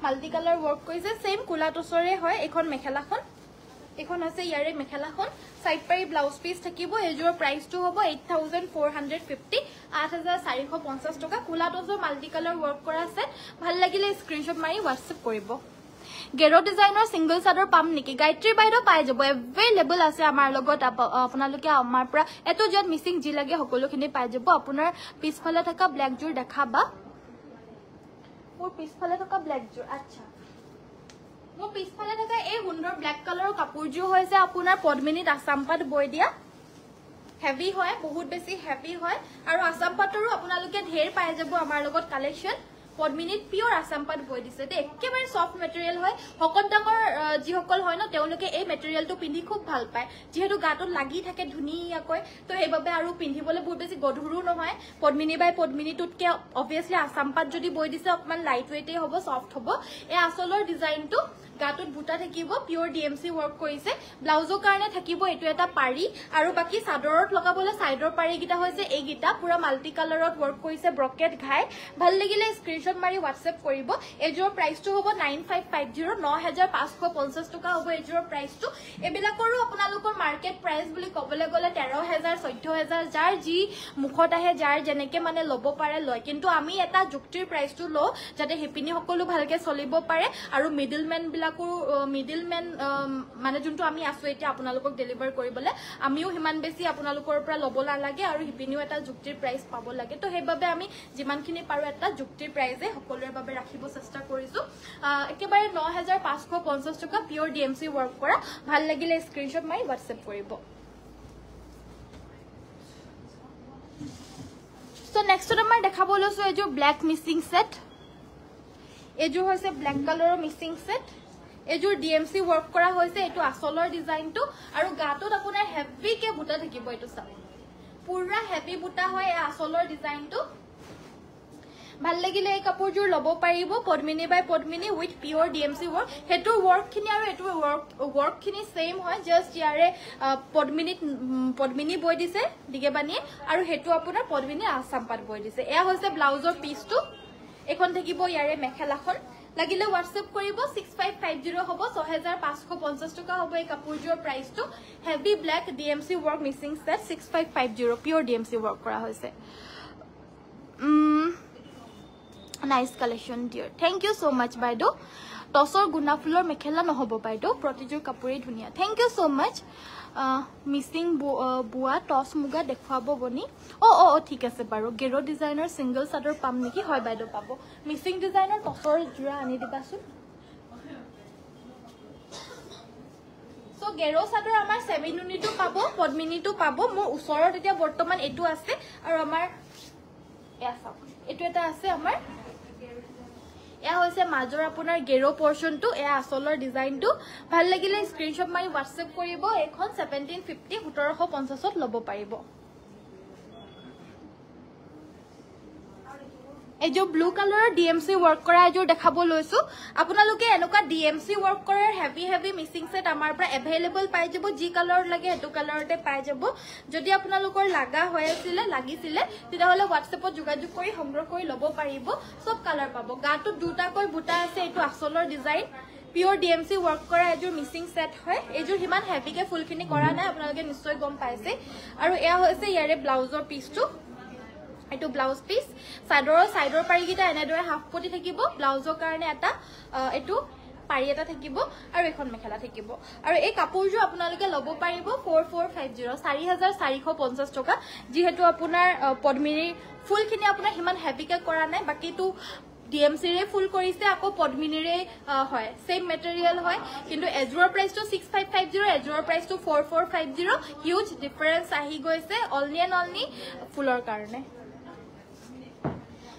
মাল্টি কালাৰ ওয়াৰ্ক কৰিছে সেম কুলা টছৰে হয় এখন মেখেলাখন এখন আছে ইয়াৰে মেখেলাখন সাইড পাৰি ব্লাউজ পিস থাকিব এযোৰ প্ৰাইসটো হ'ব 8450 8450 টকা কুলা টছৰ মাল্টি কালাৰ ওয়াৰ্ক কৰা আছে ভাল লাগিলে স্ক্ৰিনশ্বট মাৰি WhatsApp কৰিব গেৰো ডিজাইনৰ সিঙ্গল সাদৰ পাম নেকি গায়ত্ৰী বাইদেউ পাই যাব এভেইলেবল আছে আমাৰ লগত আপোনালোকে আমাৰ পৰা এটো যত মিসিং জি লাগে সকলোখিনি পাই যাব আপোনাৰ পিছফালে থকা ব্ল্যাক জোৰ দেখাবা মোৰ পিছফালে থকা ব্ল্যাক জোৰ আচ্ছা মোৰ পিছফালে থকা এই সুন্দৰ ব্ল্যাক কালাৰৰ কাপোৰজোৰ হৈছে আপোনাৰ পদ্মিনীত আসামপাত বৈ দিয়া হেভি হয় বহুত বেছি হেভি হয় আৰু আসামপাতৰো আপোনালোকে ঢেৰ পাই যাব আমাৰ লগত কালেকশন পদ্মিনীত পিওৰ আসামপাত বৈ দিছে তে একেবাৰে সফট মেটেৰিয়েল হয় হকত ডাঙৰ যি সকল হয় ন তেওঁলোকে এই মেটেৰিয়েলটো পিন্ধি খুব ভাল পায় যেহেতু গাটো লাগি থাকে ধুনিয়াকৈ তো এইভাবে আৰু পিন্ধিবলৈ বহুত বেছি গধুৰো নহয় পদ্মিনী বাই পদ্মিনীটোতকে অবভিয়াসলি আসামপাত যদি বৈ দিছে অকমান লাইট ওয়েটে হ'ব সফট হ'ব এই আসলৰ ডিজাইনটো গাটুত বুটা থাকিব পিওৰ ডিএমসি ওয়াৰ্ক কৰিছে ব্লাউজৰ কাৰণে থাকিব এটো এটা পাৰি আৰু বাকি সাদৰত লগাবলৈ সাইডৰ পাৰি গিটা হৈছে এই গিটা পুৰা মাল্টি কালাৰত ওয়াৰ্ক কৰিছে ব্ৰকেট ঘাই ভাল লাগিলে স্ক্ৰিনশ্বট মাৰি WhatsApp কৰিব এযোৰ প্ৰাইসটো হ'ব 9550 9550 টকা হ'ব এযোৰ প্ৰাইসটো এবিলাকৰো আপোনালোকৰ মাৰ্কেট প্ৰাইস বুলি ক'বলৈ গলে 13000 14000 যাৰ যি মুখত আহে যাৰ জেনেকে মানে লব পাৰে লয় কিন্তু আমি এটা যুক্তিৰ প্ৰাইসটো ল যাতে হেপিনি সকলো ভালকে চলিব পাৰে আৰু মিডলম্যান মিডলম্যান মানে যোনটো আমি আছো এতিয়া আপোনালোকক ডেলিভাৰ কৰিবলে আমিও হিমান বেছি আপোনালোকৰ পৰা লব লাগে আৰু হিপিনিও এটা যুক্তিৰ প্ৰাইস পাব লাগে তো হেইবাবে আমি যিমানখিনি পাৰো এটা যুক্তিৰ প্ৰাইসে সকলোৰ বাবে ৰাখিব চেষ্টা কৰিছো একেবাৰে 9550 টকা পিওৰ ডিএমসি ওয়াৰ্ক কৰা ভাল লাগিলে স্ক্ৰিনশ্বট মাৰি WhatsApp কৰিব সো নেক্সট আমাৰ দেখাব লৈছো এযোৰ ব্ল্যাক মিসিং সেট এযোৰ হৈছে ব্ল্যাক কালাৰৰ মিসিং সেট এযোৰ ডিএমসি ওয়াৰ্ক কৰা হৈছে এটো আসলৰ ডিজাইনটো আৰু গাটোত আপোনাৰ হেভি কে বুটা থাকিব এটো চাওক পুৰা হেভি বুটা হয় এই আসলৰ ডিজাইনটো ভাল লাগিলে এই কাপোৰজোৰ লব পাৰিব পদ্মিনী বাই পদ্মিনী উইথ পিওৰ ডিএমসি ওয়াৰ্ক হেতু ওয়াৰ্ক খিনি আৰু এটো ওয়াৰ্ক খিনি সেম হয় জাস্ট ইয়াৰে পদ্মিনী বৈ দিছে দিগেবানি আৰু হেতু আপোনাৰ পদ্মিনী আসামপাত বৈ দিছে এয়া হৈছে ব্লাউজৰ পিসটো এখন থাকিব ইয়াৰে মেখেলাখন লাগিলে WhatsApp কৰিব 6550 হ'ব 6550 টকা হ'ব এই কাপোৰজোৰ প্ৰাইসটো heavy black DMC work Mising set 6550 pure DMC work কৰা হৈছে nice collection dear thank you so much বাইদো টসৰ গুনা ফুলৰ মেখেলা নহব বাইদো প্ৰতিযোৰ কাপোৰে ধুনিয়া thank you so much Mising বুয়া টস মুগা দেখুৱাব বনি ও ঠিক আছে বাৰু গেৰো ডিজাইনৰ সিঙ্গল সাদৰ পাম নেকি হয় বাইদো পাব মিসিং ডিজাইনৰ টসৰ জোৰা আনি দিবাচোন সো গেৰো সাদৰ আমাৰ সেমিনুনিটো পাব পদ্মিনীটো পাব মোৰ ওচৰত এতিয়া বৰ্তমান এটো আছে আৰু আমাৰ এয়া চাওক এটো এটা আছে আমাৰ এয়া হৈছে মাজৰ আপোনাৰ গেৰো পোৰশনটো এয়া আসলৰ ডিজাইনটো ভাল লাগিলে স্ক্ৰিনশ্বট মাৰি WhatsApp কৰিব এখন 1750 1750 লব পাৰিব এজো ব্লু কালাৰৰ ডিএমসি ওয়াৰ্ক কৰা এজো দেখাব লৈছো আপোনালোকে এনেকুৱা ডিএমসি ওয়াৰ্ক কৰাৰ হেভি মিসিং সেট আমাৰ পৰা এভেইলেবল পাই যাব যি কালাৰ লাগে এটো কালাৰতে পাই যাব যদি আপোনালোকৰ লাগা হৈ আছিল লাগিছিল তেতিয়া হলে WhatsAppত যোগাযোগ কৰি সংগ্ৰহ কৰি লব পাৰিব সব কালাৰ পাব গাটো দুটাকৈ বুটা আছে এটো আসলৰ ডিজাইন পিওৰ ডিএমসি ওয়াৰ্ক কৰা এজোৰ মিসিং সেট হয় এজোৰ হিমান হেভি কে ফুলখিনি কৰা নাই আপোনালোকে নিশ্চয় গম পাইছে আৰু এয়া হৈছে ইয়াৰে ব্লাউজৰ পিসটো এটো ব্লাউজ পিস সাইডৰ পাৰিকিটা এনেদৰে হাফ পটি থাকিব ব্লাউজৰ কাৰণে এটা এটো পাৰি এটা থাকিব আৰু এখন মেখেলা থাকিব আৰু এই কাপোৰজো আপোনালোকে লব পাৰিব 4450 4450 টকা যেহেতু আপোনাৰ পদ্মিনী ফুলখিনি আপোনাৰ হিমান হেভিকে কৰা নাই বাকিটো DMC ৰে ফুল কৰিছে আকৌ পদ্মিনীৰে হয় সেম মেটেৰিয়েল হয় কিন্তু এজুৰৰ প্ৰাইসটো 6550 এজুৰৰ প্ৰাইসটো 4450 হিউজ ডিফাৰেন্স আহি গৈছে অনলি ফুলৰ কাৰণে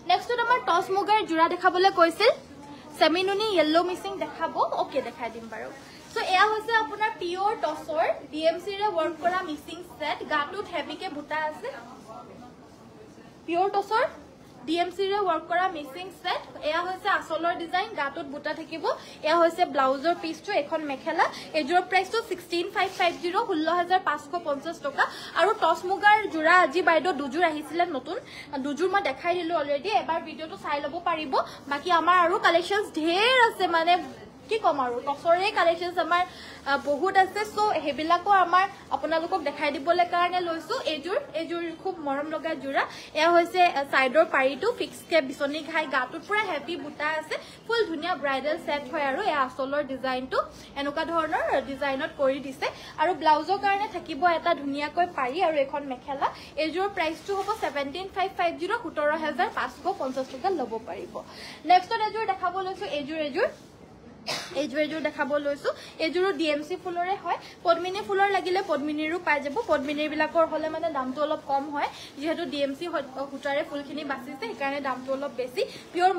নেক্সট আমাৰ টস মুগাৰ জোৰা দেখাবলৈ কৈছিল সেমিনুনি yellow মিসিং দেখাবো ওকে দেখাই দিম বাৰু সো এয়া হৈছে আপোনাৰ পিওৰ টসৰ DMC ৰে ওয়াৰ্ক কৰা মিসিং সেট গাটুত হেভিকে বুটা আছে পিওৰ টসৰ DMC ৰে ওয়াৰ্ক কৰা মিসিং সেট এয়া হৈছে আসলৰ ডিজাইন গাটুত বুটা থাকিব এয়া হৈছে ব্লাউজৰ পিসটো এখন মেখেলা এজৰ প্ৰাইসটো 16550 16550 টকা আৰু টস মুগাৰ জোৰা আজি বাইদ দুজোৰ আহিছিল নতুন দুজোৰ মই দেখাই দিলো অলৰেডি এবাৰ ভিডিওটো চাই লব পাৰিব বাকি আমাৰ আৰু কালেকশনস ঢেৰ আছে মানে কি কম আৰু টসৰে কালেকশনস আমাৰ বহুত আছে সো হেবিলাকো আমাৰ আপোনালোকক দেখাই দিবলৈ কাৰণে লৈছো এজুৰ খুব মৰম লগা জোৰা এয়া হৈছে সাইডৰ পাৰিটো ফিক্স কে বিছনি ঘাই গাটুত পুৰা হেভি বুটা আছে ফুল ধুনিয়া ব্ৰাইডাল সেট হয় আৰু এয়া আসলৰ ডিজাইনটো এনেকুৱা ধৰণৰ ডিজাইনত কৰি দিছে আৰু ব্লাউজৰ কাৰণে থাকিব এটা ধুনিয়াকৈ পাৰি আৰু এখন মেখেলা এজুৰ প্ৰাইসটো হ'ব 17550 17550 টকা লব পাৰিব নেক্সট এজুৰ দেখাব লৈছো এজুৰ দেখাব লৈছো এজুৰ DMC ফুলৰে হয় পদ্মিনী ফুলৰ লাগিলে পদ্মিনীৰো পাই যাব পদ্মিনীৰ বিলাকৰ হলে মানে দামটো অলপ কম হয় যেহেতু DMC হুটাৰে ফুলখিনি বাছিছে সেইকাৰণে দামটো অলপ বেছি পিওৰ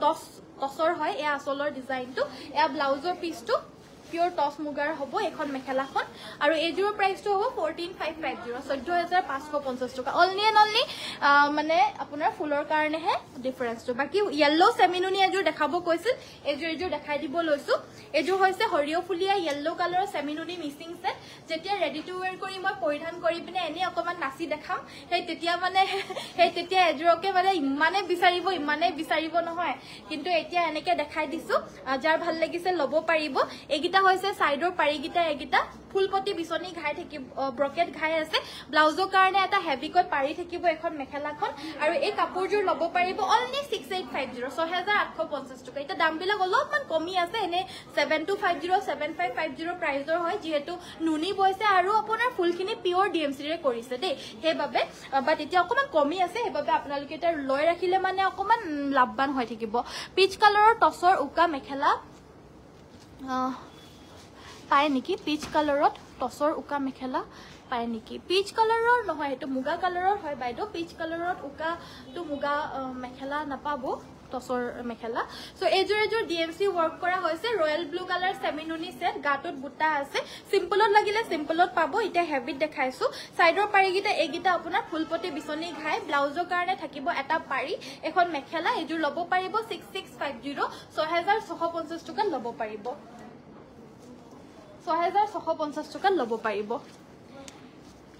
টসৰ হয় এয়া আসলৰ ডিজাইনটো এয়া ব্লাউজৰ পিসটো পিওৰ টস মুগাৰ হ'ব এখন মেখেলাখন আৰু এজুৰ প্ৰাইসটো হ'ব 14550 14550 টকা অনলি মানে আপোনাৰ ফুলৰ কাৰণে হে ডিফাৰেন্সটো বাকি yellow সেমিনুনি এজুৰ দেখাব কৈছিল এজুৰ দেখাই দিব লৈছো এজুৰ হৈছে হৰিয় ফুলিয়া yellow কালাৰৰ সেমিনুনি মিসিং সেট যেতিয়া ৰেডি টু ওয়্যাৰ কৰি মই পৰিধান কৰি পিনে এনে অকমান নাচি দেখাম সেই তেতিয়া এজুৰকে মানে ইমানে বিচাৰিব নহয় কিন্তু এতিয়া এনেকে দেখাই দিছো যাৰ ভাল লাগিছে লব পাৰিব এগিটা হৈছে সাইডৰ পাৰিগিটা এগিটা ফুলপটি বিছনি ঘাই থাকিব ব্ৰকেট ঘাই আছে ব্লাউজৰ কাৰণে এটা হেভিকৈ পাৰি থাকিব এখন মেখেলাখন আৰু এই কাপোৰজোৰ লব পাৰিব অনলি 6850 6850 টকা এটা দামবিলাক অলপমান কমি আছে এনে 7250 7550 প্ৰাইজৰ হয় যেহেতু নুনি বৈছে আৰু আপোনাৰ ফুলখিনি পিওৰ DMC ৰে কৰিছে দেই হেবাবে বাট এতিয়া অকমান কমি আছে হেবাবে আপোনালোকে এটা লৈ ৰাখিলে মানে অকমান লাভবান হৈ থাকিব পিচ কালাৰৰ টসৰ উকা মেখেলা পায় নেকি পিচ কালাৰত টসৰ উকা মেখেলা পায় নেকি পিচ কালাৰৰ নহয় এটো মুগা কালাৰৰ হয় বাইদো পিচ কালাৰত উকা তো মুগা মেখেলা নাপাব টসৰ মেখেলা সো এজুৰ DMC ওয়াৰ্ক কৰা হৈছে ৰয়েল ব্লু কালাৰ সেমিনুনি সেট গাটুত বুটা আছে সিম্পলত লাগিলে সিম্পলত পাব এটা হেভিত দেখাইছো সাইডৰ পাৰিগিটা এগিটা আপোনাৰ ফুলপটি বিছনি ঘাই ব্লাউজৰ কাৰণে থাকিব এটা পাৰি এখন মেখেলা এজুৰ লব পাৰিব 6650 6650 টকা লব পাৰিব 6650 টকা লব পাৰিব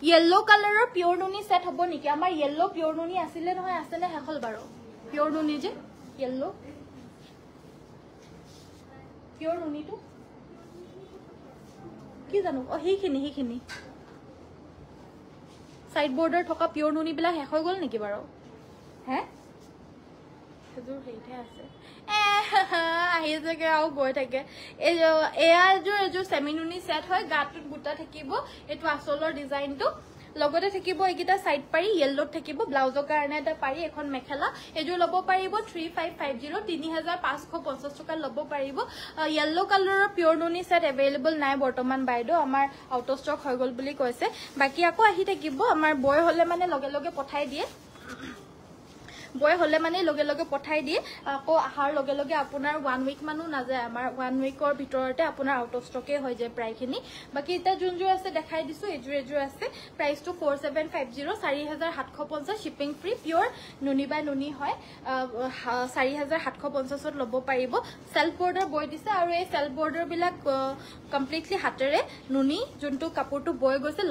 yellow কালাৰৰ পিওৰ নুনি সেট হ'ব নেকি আমাৰ yellow পিওৰ নুনি আছিল নহয় আছে নে হেখল বাৰু পিওৰ নুনি যে yellow পিওৰ নুনিটো কি জানো হিখিনি সাইড বৰ্ডাৰ থকা পিওৰ নুনি বিলা হেখ হৈ গল নেকি বাৰু হে এজুৰ হেইতে আছে আহি থাকে আৰু গৈ থাকে এজুৰ সেমিনুনি সেট হয় গাটুত বুটা থাকিব এটো আসলৰ ডিজাইনটো লগতে থাকিব এগিটা সাইড পাৰি yellow থাকিব ব্লাউজৰ কাৰণে এটা পাৰি এখন মেখেলা এজুৰ লব পাৰিব 3550 3550 টকা লব পাৰিব yellow কালাৰৰ পিওৰ নুনি সেট अवेलेबल নাই বৰ্তমান বাইদো আমাৰ আউট অফ ষ্টক হৈ গল বুলি কৈছে বাকি আকৌ আহি থাকিব আমাৰ বয় হলে মানে লগে পঠাই দিয়ে বয় হলে মানে লগে পঠাই দিয়ে আকৌ আহাৰ লগে আপোনাৰ 1 উইক মানো না যায় আমাৰ 1 উইকৰ ভিতৰতে আপোনাৰ আউট অফ ষ্টকে হৈ যায় প্ৰায়খিনি বাকি এটা জুনজু আছে দেখাই দিছো এজুৰ আছে প্ৰাইসটো 4750 4750 শিপিং ফ্ৰী পিওৰ নুনি বাই নুনি হয় 4750 ত লব পাৰিব সেলফ বৰ্ডাৰ বয় দিছে আৰু এই সেলফ বৰ্ডাৰ বিলাক কমপ্লিটলি হাতেৰে নুনি যোনটো কাপোৰটো বয় গৈছে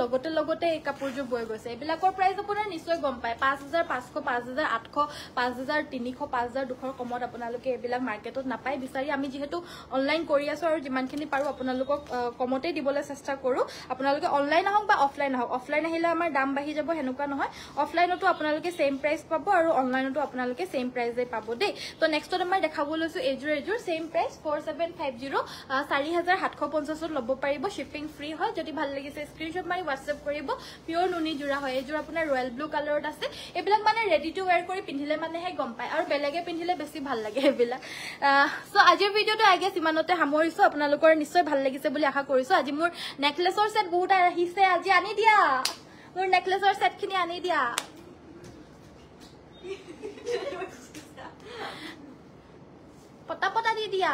লগতে এই কাপোৰজোৰ বয় গৈছে এবিলাকৰ প্ৰাইস আপোনাৰ নিশ্চয় গম পায় 5500 5800 5300 5200 কমত আপোনালোকে এবিলাক মাৰ্কেটত নাপায় বিচাৰি আমি যেহেতু অনলাইন কৰি আছো আৰু যিমানখিনি পাৰো আপোনালোকক কমতে দিবলৈ চেষ্টা কৰো আপোনালোকে অনলাইন আহক বা অফলাইন আহক অফলাইন আহিলে আমাৰ দাম বাঢ়ি যাব হেনুকা নহয় অফলাইনতো আপোনালোকে সেম প্ৰাইস পাব আৰু অনলাইনতো আপোনালোকে সেম প্ৰাইসে পাব দেই তো নেক্সটত আমাৰ দেখাব লৈছো এজুৰ সেম প্ৰাইস 4750 4750 ল'ব পাৰিব শিপিং ফ্ৰী হয় যদি ভাল লাগিছে স্ক্ৰিনশ্বট মাৰি WhatsApp কৰিব পিওৰ নুনি জোৰা হয় এজুৰ আপোনাৰ ৰয়্যাল ব্লু কালাৰত আছে এবিলাক মানে ৰেডি টু ওয়্যাৰ কৰি পিন্ধিলে মানেহে গম পায় আৰু বেলেগে পিন্ধিলে বেছি ভাল লাগে এবিলাক সো আজিৰ ভিডিওটো আগে সিমানতে সামৰিছো আপোনালোকৰ নিশ্চয় ভাল লাগিছে বুলি আশা কৰিছো আজি মোৰ নেকলেছৰ সেট বহুত আহিছে আজি আনি দিয়া মোৰ নেকলেছৰ সেটখিনি আনি দিয়া পটা দি দিয়া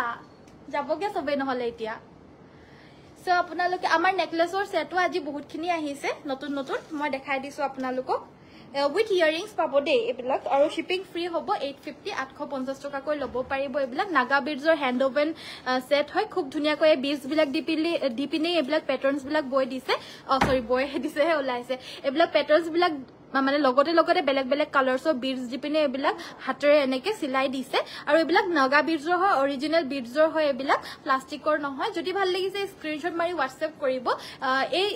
যাবগে সবে নহলে এতিয়া সো আপোনালোকে আমাৰ নেকলেছৰ সেটটো আজি বহুতখিনি আহিছে নতুন নতুন মই দেখাই দিছো আপোনালোকক উইথ ইয়াৰিংছ পাব দেই এবিলাক আৰু শিপিং ফ্ৰী হ'ব 850 850 টকাকৈ ল'ব পাৰিব এবিলাক নাগা বিডছৰ হেণ্ড ওভেন সেট হয় খুব ধুনিয়াকৈ বিডছ বিলাক ডিপিনে এবিলাক প্যাটাৰ্নছ বিলাক বৈ দিছে সৰি বৈ দিছেহে ওলাইছে এবিলাক প্যাটাৰ্নছ বিলাক মানে লগতে বেলেগ বেলেগ কালাৰ্ছৰ বিডছ ডিপিনে এবিলাক হাতেৰে এনেকে সিলাই দিছে আৰু এবিলাক নাগা বিডছৰ হয় অৰিজিনেল বিডছৰ হয় এবিলাক প্লাষ্টিকৰ নহয় যদি ভাল লাগিছে স্ক্ৰিনশ্বট মাৰি WhatsApp কৰিব এই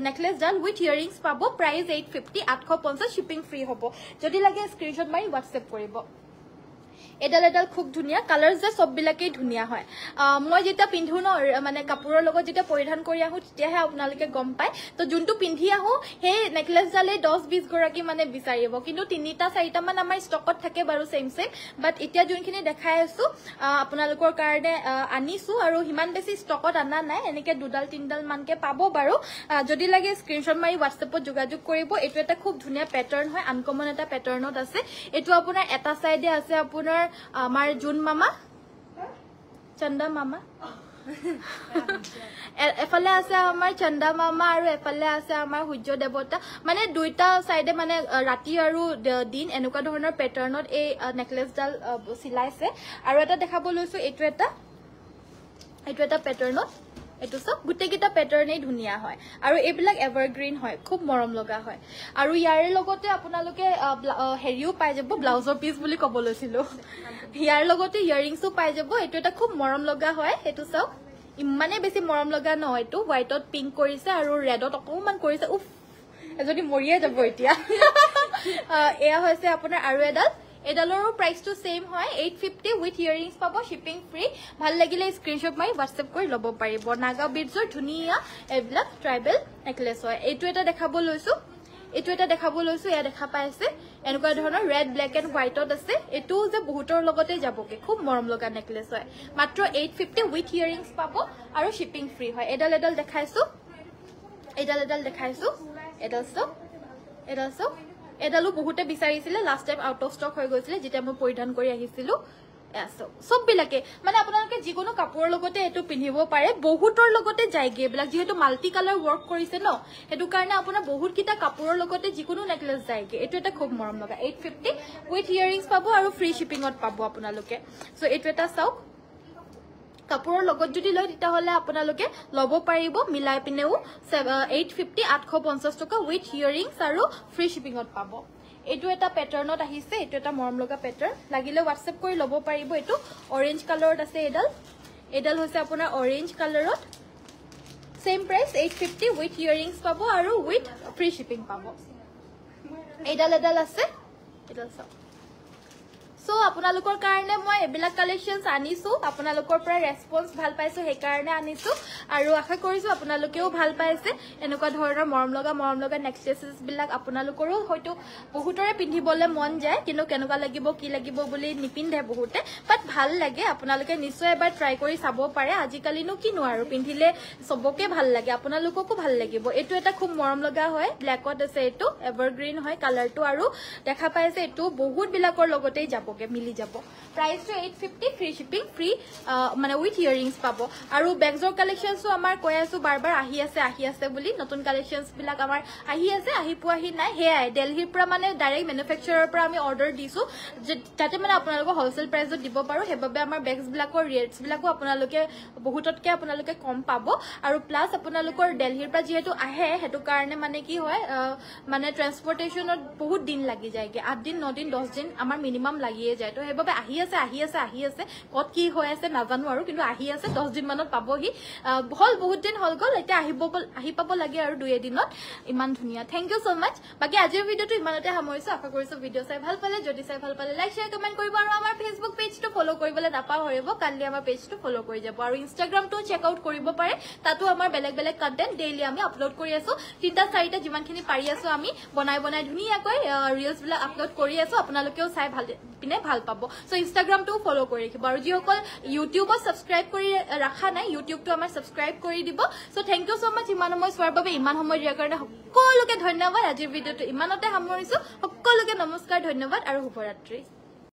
নেকলেছ ডাল উইথ ইয়াৰিংছ পাব প্ৰাইস 850 850 শিপিং ফ্ৰী হ'ব যদি লাগে স্ক্ৰিনশ্বট মাৰি WhatsApp কৰিব এডাল খুব ধুনিয়া কালাৰ যে সব বিলাকে ধুনিয়া হয় মই যেটা পিন্ধু ন মানে কাপোৰৰ লগত যেটা পৰিধান কৰি আহো তেতিয়াহে আপোনালোকে গম পায় তো যোনটো পিন্ধি আহো হে নেকলেছ ডালে 10-20 গৰাকী মানে বিচাৰিব কিন্তু 3-4টা মান আমাৰ ষ্টকত থাকে বাৰু সেম বাট এতিয়া যোনখিনি দেখাই আছো আপোনালোকৰ কাৰণে আনিছো আৰু হিমান বেছি ষ্টকত আনা নাই এনেকে 2-3ডাল মানকে পাব বাৰু যদি লাগে স্ক্ৰিনশ্বট মাৰি WhatsAppত যোগাযোগ কৰিব এটো এটা খুব ধুনিয়া প্যাটাৰ্ন হয় আনকমন এটা প্যাটাৰ্নত আছে এটো আপোনাৰ এটা সাইডে আছে আপোনাৰ আমাৰ জুন মামা চন্দা মামা এফালে আছে আমাৰ চন্দা মামা আৰু এফালে আছে আমাৰ সূৰ্য দেৱতা মানে দুইটা সাইডে মানে ৰাতি আৰু দিন এনেকুৱা ধৰণৰ প্যাটাৰ্নত এই নেকলেছ ডাল সিলাইছে আৰু এটা দেখাব লৈছো এটো এটা প্যাটাৰ্নত এটো সব গুটেকিটা প্যাটাৰ্নেই ধুনিয়া হয় আৰু এবিলাক এভাৰগ্ৰীন হয় খুব মৰম লগা হয় আৰু ইয়াৰ লগতে আপোনালোকে হেৰিও পাই যাব ব্লাউজৰ পিস বুলি ক'ব লৈছিলো ইয়াৰ লগতে ইয়াৰিংসও পাই যাব এটো এটা খুব মৰম লগা হয় এটো সব ইমানে বেছি মৰম লগা নহয় এটো হোৱাইটত পিংক কৰিছে আৰু ৰেডত অকমান কৰিছে উফ এজনী মৰিয়ে যাব এতিয়া এয়া হৈছে আপোনাৰ আৰু এডালৰো প্ৰাইসটো সেম হয় 850 উইথ ইয়াৰিংছ পাব শিপিং ফ্ৰী ভাল লাগিলে স্ক্ৰিনশ্বট মাৰি WhatsApp কৰি ল'ব পাৰিব নাগা বিডছৰ ধুনিয়া এবিলাক ট্ৰাইবেল নেকলেছ হয় এটো এটা দেখাব লৈছো এয়া দেখা পাইছে এনেকুৱা ধৰণৰ ৰেড ব্ল্যাক এণ্ড হোৱাইটত আছে এটো যে বহুতৰ লগতে যাবকে খুব মৰম লগা নেকলেছ হয় মাত্ৰ 850 উইথ ইয়াৰিংছ পাব আৰু শিপিং ফ্ৰী হয় এডাল দেখাইছো এডাল এডালো বহুতে বিচাৰিছিলে last time out of stock হৈ গৈছিলে যেটা মই পৰিধান কৰি আহিছিলো সব বিলাকে মানে আপোনালোকে যিকোনো কাপোৰৰ লগতে এটো পিন্ধিব পাৰে বহুতৰ লগতে যায়গে এবিলাক যেহেতু মাল্টি কালাৰ ওয়াৰ্ক কৰিছে ন হেতু কাৰণে আপোনাৰ বহুত কিটা কাপোৰৰ লগতে যিকোনো নেকলেছ যায়গে এটো এটা খুব মৰম লগা 850 উইথ ইয়াৰিংছ পাব আৰু ফ্ৰী শিপিংত পাব আপোনালোকে সো এটো এটা চাওক কাপোৰৰ লগত যদি লয় তেতিয়া হলে আপোনালোকে লব পাৰিব মিলাই পিনেও 850 850 টকা উইথ ইয়াৰিংছ আৰু ফ্ৰী শিপিংত পাব এটো এটা প্যাটাৰ্নত আহিছে এটো এটা মৰম লগা প্যাটাৰ্ন লাগিলে WhatsApp কৰি লব পাৰিব এটো অৰেঞ্জ কালাৰত আছে এডাল হৈছে আপোনাৰ অৰেঞ্জ কালাৰত সেম প্ৰাইস 850 উইথ ইয়াৰিংছ পাব আৰু উইথ ফ্ৰী শিপিং পাব এডাল আছে এডাল চাওক সো আপোনালোকৰ কাৰণে মই এবিলাক কালেকশনস আনিছো আপোনালোকৰ পৰা ৰেসপন্স ভাল পাইছো হে কাৰণে আনিছো আৰু আশা কৰিছো আপোনালোকেও ভাল পাইছে এনেকুৱা ধৰণৰ মৰম লগা নেকলেছেছ বিলাক আপোনালোকৰো হয়তো বহুতৰে পিন্ধিবলে মন যায় কিন্তু কেনেকুৱা লাগিব কি লাগিব বুলি নিপিন্ধে বহুতে বাট ভাল লাগে আপোনালোকে নিশ্চয় এবাৰ ট্ৰাই কৰি চাব পাৰে আজিকালিনো কিনো আৰু পিন্ধিলে সবকে ভাল লাগে আপোনালোককো ভাল লাগিব এটো এটা খুব মৰম লগা হয় ব্ল্যাকত আছে এটো এভাৰগ্ৰীন হয় কালাৰটো আৰু দেখা পাইছে এটো বহুত বিলাকৰ লগতেই যাব পাবগে মিলি যাব প্ৰাইসটো 850 ফ্ৰী শিপিং ফ্ৰী মানে উইথ ইয়াৰিংছ পাব আৰু বেগজৰ কালেকশনসো আমাৰ কৈ আছো বাৰবাৰ আহি আছে বুলি নতুন কালেকশনস বিলাক আমাৰ আহি আছে আহি পোৱাহি নাই হেয়াই দিল্লীৰ পৰা মানে ডাইৰেক্ট ম্যানুফ্যাকচাৰৰ পৰা আমি অৰ্ডাৰ দিছো যাতে মানে আপোনালোকক হোলসেল প্ৰাইসত দিব পাৰো হেবাবে আমাৰ বেগস বিলাকৰ ৰেটস বিলাকো আপোনালোকে বহুততকে আপোনালোকে কম পাব আৰু প্লাস আপোনালোকৰ দিল্লীৰ পৰা যেহেতু আহে হেতু কাৰণে মানে কি হয় মানে ট্ৰান্সপোৰ্টেশনত বহুত দিন লাগি যায়গে 8 দিন 9 দিন 10 দিন আমাৰ মিনিমাম লাগিয়ে যায় তো হেবাবে আহি আছে কত কি হৈ আছে নাজানো আৰু কিন্তু আহি আছে 10 দিন মানত পাবহি হল বহুত দিন হল গল এটা আহি পাব লাগে আৰু 2 দিনত ইমান ধুনিয়া থ্যাংক ইউ সো মাচ বাকি আজিৰ ভিডিওটো ইমানতে সামৰিছো আশা কৰিছো ভিডিও চাই ভাল পালে যদি চাই ভাল পালে লাইক শেয়াৰ কমেন্ট কৰিব আৰু আমাৰ ফেসবুক পেজটো ফলো কৰিবলৈ নাপাহৰিব কালি আমাৰ পেজটো ফলো কৰি যাব আৰু ইনষ্টাগ্ৰামটো চেক আউট কৰিব পাৰে তাতো আমাৰ বেলেগ বেলেগ কন্টেন্ট ডেইলি আমি আপলোড কৰি আছো 3-4টা যিমানখিনি পাৰি আছো আমি বনাই ধুনিয়াকৈ ৰিলস বিলাক আপলোড কৰি আছো আপোনালোকেও চাই ভাল পিনে ভাল পাব সো ইনষ্টাগ্ৰামটো ফলো কৰি ৰাখিব আৰু যিসকল ইউটিউবত সাবস্ক্ৰাইব কৰি ৰাখা নাই ইউটিউবটো আমাৰ সাবস্ক্ৰাইব কৰি দিব সো থ্যাংক ইউ সো মাচ ইমান সময় চোৱাৰ বাবে ইমান সময় দিয়াৰ কাৰণে সকলোকে ধন্যবাদ আজিৰ ভিডিওটো ইমানতে সামৰিছো সকলোকে নমস্কাৰ ধন্যবাদ আৰু শুভৰাত্ৰি